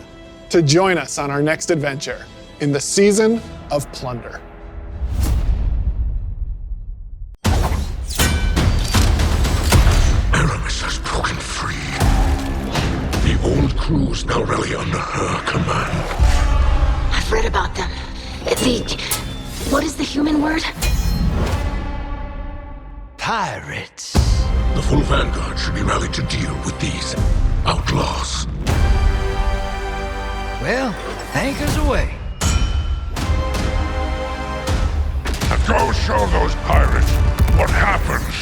to join us on our next adventure in the season of Plunder. Aramis has broken free. The old crew's now rally under her command. I've read about them. What is the human word? Pirates. The full vanguard should be rallied to deal with these outlaws. Well, anchors away. And go show those pirates what happens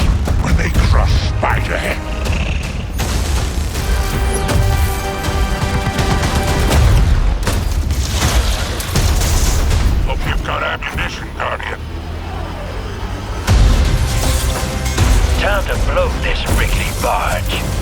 when they crush Spiderhead. Hope you've got ammunition, Guardian. Time to blow this rickety barge.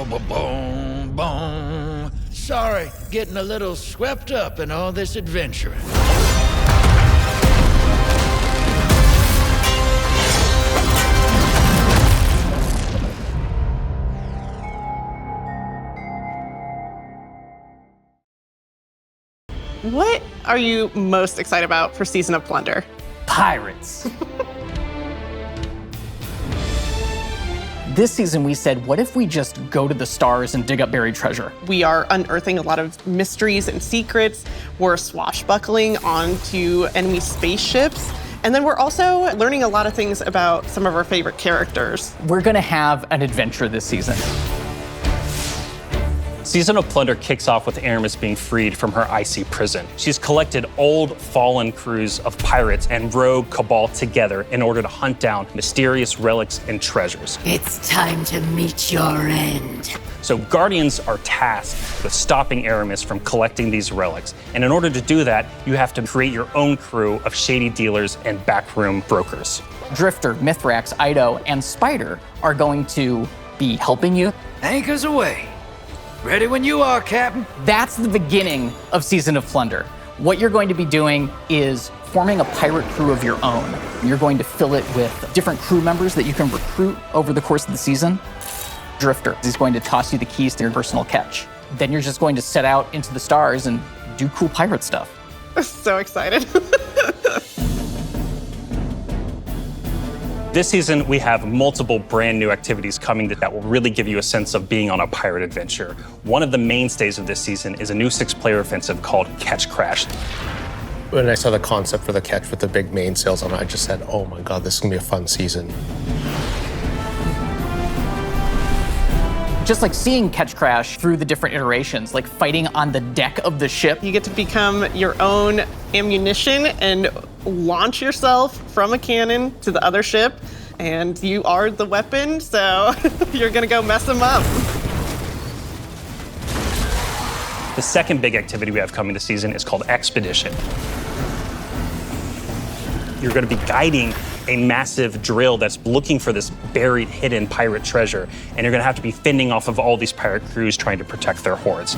Boom, boom. Sorry, getting a little swept up in all this adventuring. What are you most excited about for Season of Plunder? Pirates. This season we said, what if we just go to the stars and dig up buried treasure? We are unearthing a lot of mysteries and secrets. We're swashbuckling onto enemy spaceships. And then we're also learning a lot of things about some of our favorite characters. We're gonna have an adventure this season. Season of Plunder kicks off with Aramis being freed from her icy prison. She's collected old, fallen crews of pirates and rogue cabal together in order to hunt down mysterious relics and treasures. It's time to meet your end. So Guardians are tasked with stopping Aramis from collecting these relics. And in order to do that, you have to create your own crew of shady dealers and backroom brokers. Drifter, Mithrax, Ido, and Spider are going to be helping you. Anchors away. Ready when you are, Captain. That's the beginning of Season of Plunder. What you're going to be doing is forming a pirate crew of your own. You're going to fill it with different crew members that you can recruit over the course of the season. Drifter is going to toss you the keys to your personal catch. Then you're just going to set out into the stars and do cool pirate stuff. So excited. This season, we have multiple brand new activities coming that will really give you a sense of being on a pirate adventure. One of the mainstays of this season is a new 6-player offensive called Catch Crash. When I saw the concept for the catch with the big mainsails on it, I just said, oh my God, this is gonna be a fun season. Just like seeing Catch Crash through the different iterations, like fighting on the deck of the ship. You get to become your own ammunition and launch yourself from a cannon to the other ship, and you are the weapon, so you're gonna go mess them up. The second big activity we have coming this season is called Expedition. You're gonna be guiding a massive drill that's looking for this buried, hidden pirate treasure, and you're gonna have to be fending off of all these pirate crews trying to protect their hoards.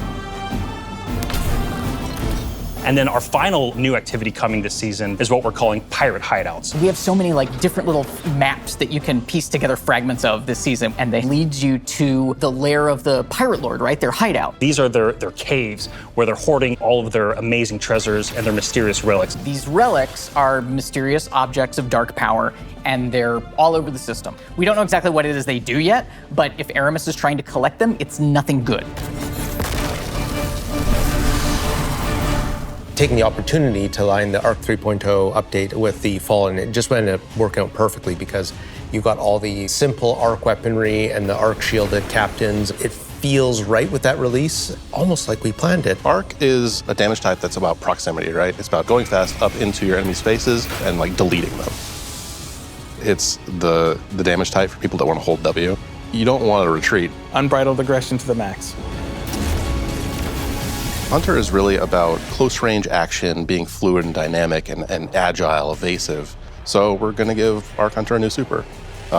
And then our final new activity coming this season is what we're calling Pirate Hideouts. We have so many different little maps that you can piece together fragments of this season, and they lead you to the lair of the Pirate Lord, right? Their hideout. These are their caves where they're hoarding all of their amazing treasures and their mysterious relics. These relics are mysterious objects of dark power, and they're all over the system. We don't know exactly what it is they do yet, but if Aramis is trying to collect them, it's nothing good. Taking the opportunity to line the ARC 3.0 update with the fall, and it just ended up working out perfectly because you got all the simple ARC weaponry and the ARC shielded captains. It feels right with that release, almost like we planned it. ARC is a damage type that's about proximity, right? It's about going fast up into your enemy spaces and deleting them. It's the damage type for people that want to hold W. You don't want to retreat. Unbridled aggression to the max. Hunter is really about close range action, being fluid and dynamic and agile, evasive. So we're gonna give Arc Hunter a new super.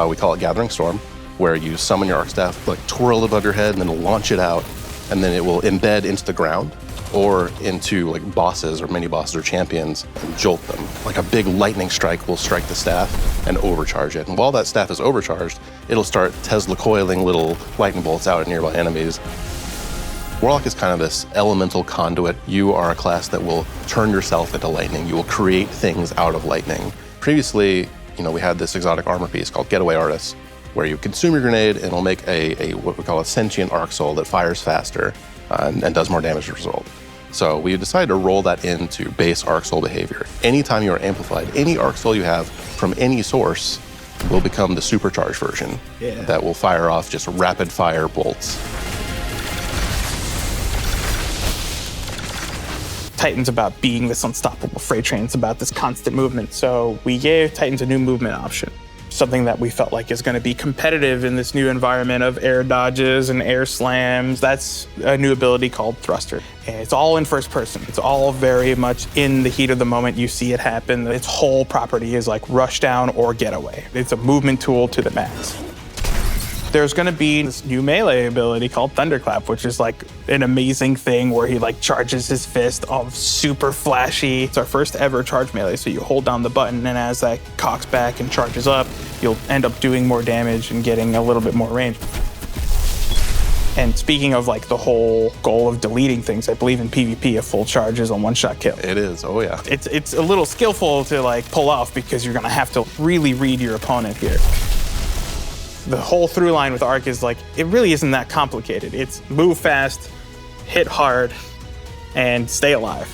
We call it Gathering Storm, where you summon your Arc Staff, twirl it above your head and then launch it out, and then it will embed into the ground or into bosses or mini bosses or champions and jolt them. Like a big lightning strike will strike the staff and overcharge it. And while that staff is overcharged, it'll start Tesla coiling little lightning bolts out at nearby enemies. Warlock is kind of this elemental conduit. You are a class that will turn yourself into lightning. You will create things out of lightning. Previously, we had this exotic armor piece called Getaway Artist, where you consume your grenade and it'll make a what we call a sentient arc soul that fires faster and does more damage as a result. So we decided to roll that into base arc soul behavior. Anytime you are amplified, any arc soul you have from any source will become the supercharged version that will fire off just rapid fire bolts. Titan's about being this unstoppable freight train. It's about this constant movement. So we gave Titans a new movement option, something that we felt like is going to be competitive in this new environment of air dodges and air slams. That's a new ability called Thruster. And it's all in first person. It's all very much in the heat of the moment. You see it happen. Its whole property is rush down or getaway. It's a movement tool to the max. There's gonna be this new melee ability called Thunderclap, which is like an amazing thing where he like charges his fist all super flashy. It's our first ever charge melee, so you hold down the button and as that cocks back and charges up, you'll end up doing more damage and getting a little bit more range. And speaking of like the whole goal of deleting things, I believe in PvP a full charge is a one-shot kill. It is, oh yeah. It's a little skillful to like pull off because you're gonna have to really read your opponent here. The whole through line with Arc is like, it really isn't that complicated. It's move fast, hit hard, and stay alive.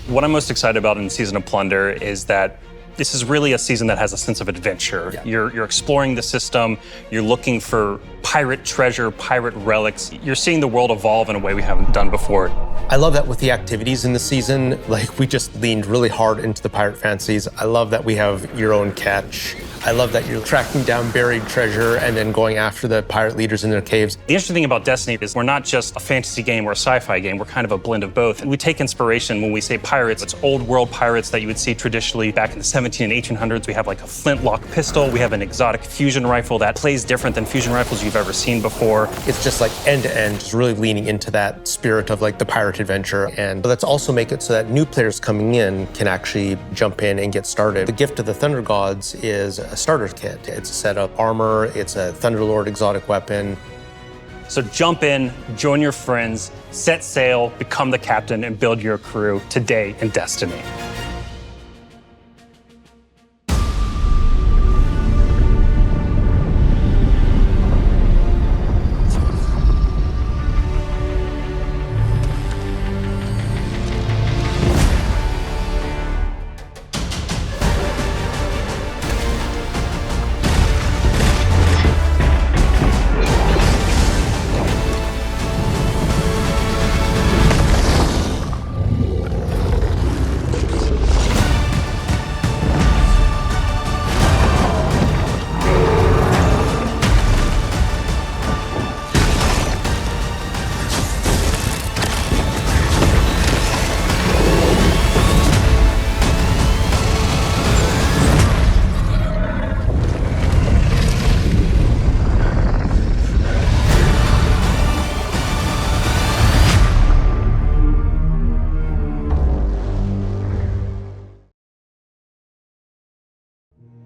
What I'm most excited about in Season of Plunder is that this is really a season that has a sense of adventure. Yeah. You're exploring the system, you're looking for pirate treasure, pirate relics. You're seeing the world evolve in a way we haven't done before. I love that with the activities in the season, like we just leaned really hard into the pirate fancies. I love that we have your own catch. I love that you're tracking down buried treasure and then going after the pirate leaders in their caves. The interesting thing about Destiny is we're not just a fantasy game or a sci-fi game, we're kind of a blend of both. We take inspiration when we say pirates, it's old world pirates that you would see traditionally back in the 17 and 1800s. We have like a flintlock pistol, we have an exotic fusion rifle that plays different than fusion rifles you've ever seen before. It's just like end to end, just really leaning into that spirit of like the pirate adventure. And let's also make it so that new players coming in can actually jump in and get started. The gift of the Thunder Gods is a starter kit. It's a set of armor, it's a Thunderlord exotic weapon. So jump in, join your friends, set sail, become the captain, and build your crew today in Destiny.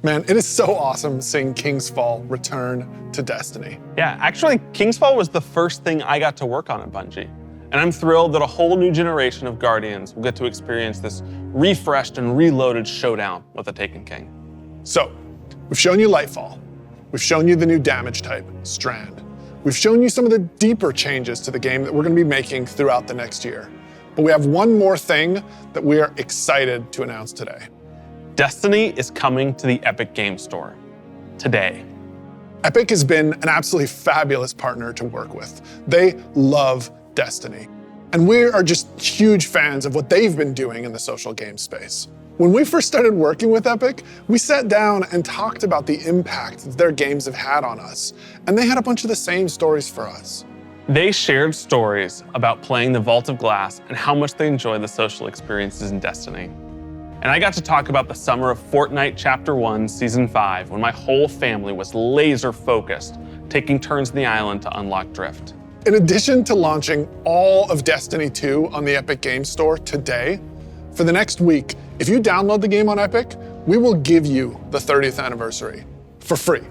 Man, it is so awesome seeing King's Fall return to Destiny. Yeah, actually, King's Fall was the first thing I got to work on at Bungie. And I'm thrilled that a whole new generation of Guardians will get to experience this refreshed and reloaded showdown with the Taken King. So, we've shown you Lightfall. We've shown you the new damage type, Strand. We've shown you some of the deeper changes to the game that we're going to be making throughout the next year. But we have one more thing that we are excited to announce today. Destiny is coming to the Epic Game Store today. Epic has been an absolutely fabulous partner to work with. They love Destiny. And we are just huge fans of what they've been doing in the social game space. When we first started working with Epic, we sat down and talked about the impact that their games have had on us. And they had a bunch of the same stories for us. They shared stories about playing the Vault of Glass and how much they enjoy the social experiences in Destiny. And I got to talk about the summer of Fortnite Chapter 1, Season 5, when my whole family was laser focused, taking turns in the island to unlock Drift. In addition to launching all of Destiny 2 on the Epic Game Store today, for the next week, if you download the game on Epic, we will give you the 30th anniversary for free.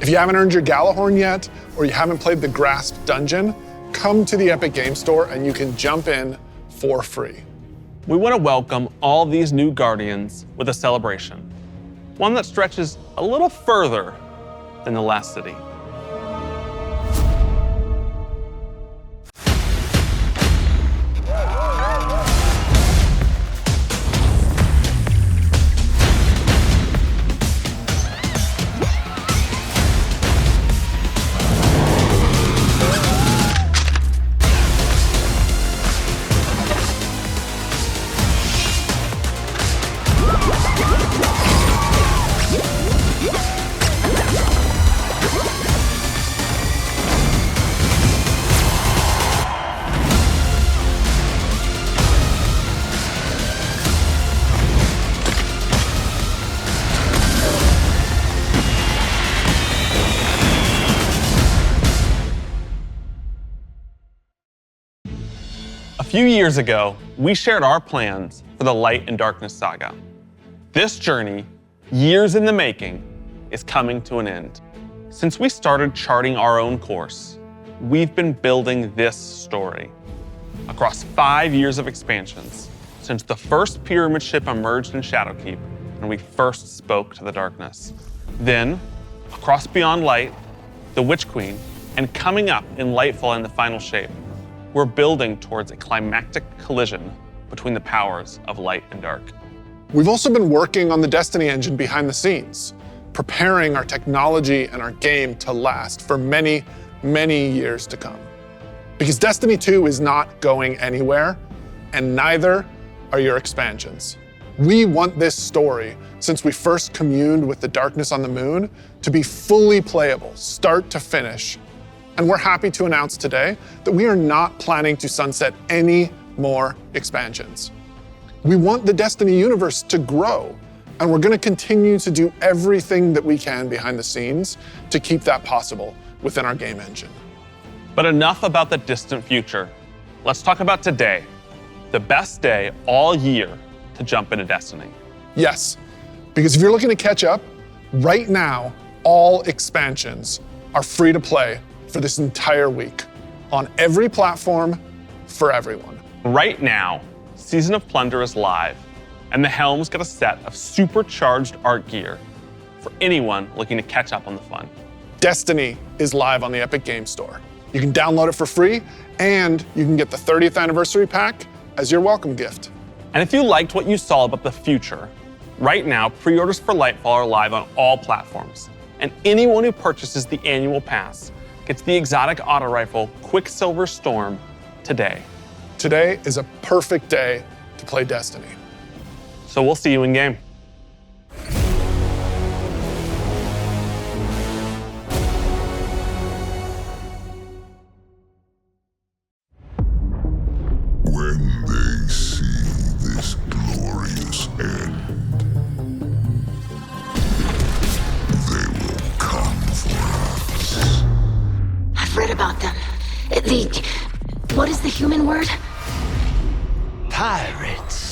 If you haven't earned your Galahorn yet, or you haven't played the Grasp Dungeon, come to the Epic Game Store and you can jump in for free. We want to welcome all these new Guardians with a celebration, one that stretches a little further than the last city. few years ago, we shared our plans for the Light and Darkness saga. This journey, years in the making, is coming to an end. Since we started charting our own course, we've been building this story. Across 5 years of expansions, since the first pyramid ship emerged in Shadowkeep and we first spoke to the darkness. Then, across Beyond Light, the Witch Queen, and coming up in Lightfall in the final shape, we're building towards a climactic collision between the powers of light and dark. We've also been working on the Destiny engine behind the scenes, preparing our technology and our game to last for many, many years to come. Because Destiny 2 is not going anywhere, and neither are your expansions. We want this story, since we first communed with the darkness on the moon, to be fully playable, start to finish. And we're happy to announce today that we are not planning to sunset any more expansions. We want the Destiny universe to grow, and we're going to continue to do everything that we can behind the scenes to keep that possible within our game engine. But enough about the distant future. Let's talk about today, the best day all year to jump into Destiny. Yes, because if you're looking to catch up, right now, all expansions are free to play for this entire week on every platform for everyone. Right now, Season of Plunder is live, and the Helm's got a set of supercharged art gear for anyone looking to catch up on the fun. Destiny is live on the Epic Games Store. You can download it for free, and you can get the 30th anniversary pack as your welcome gift. And if you liked what you saw about the future, right now, pre-orders for Lightfall are live on all platforms, and anyone who purchases the annual pass gets the exotic auto rifle Quicksilver Storm today. Today is a perfect day to play Destiny. So we'll see you in game. When they see this glorious end, they will come for us. I've read about them. What is the human word? Pirates.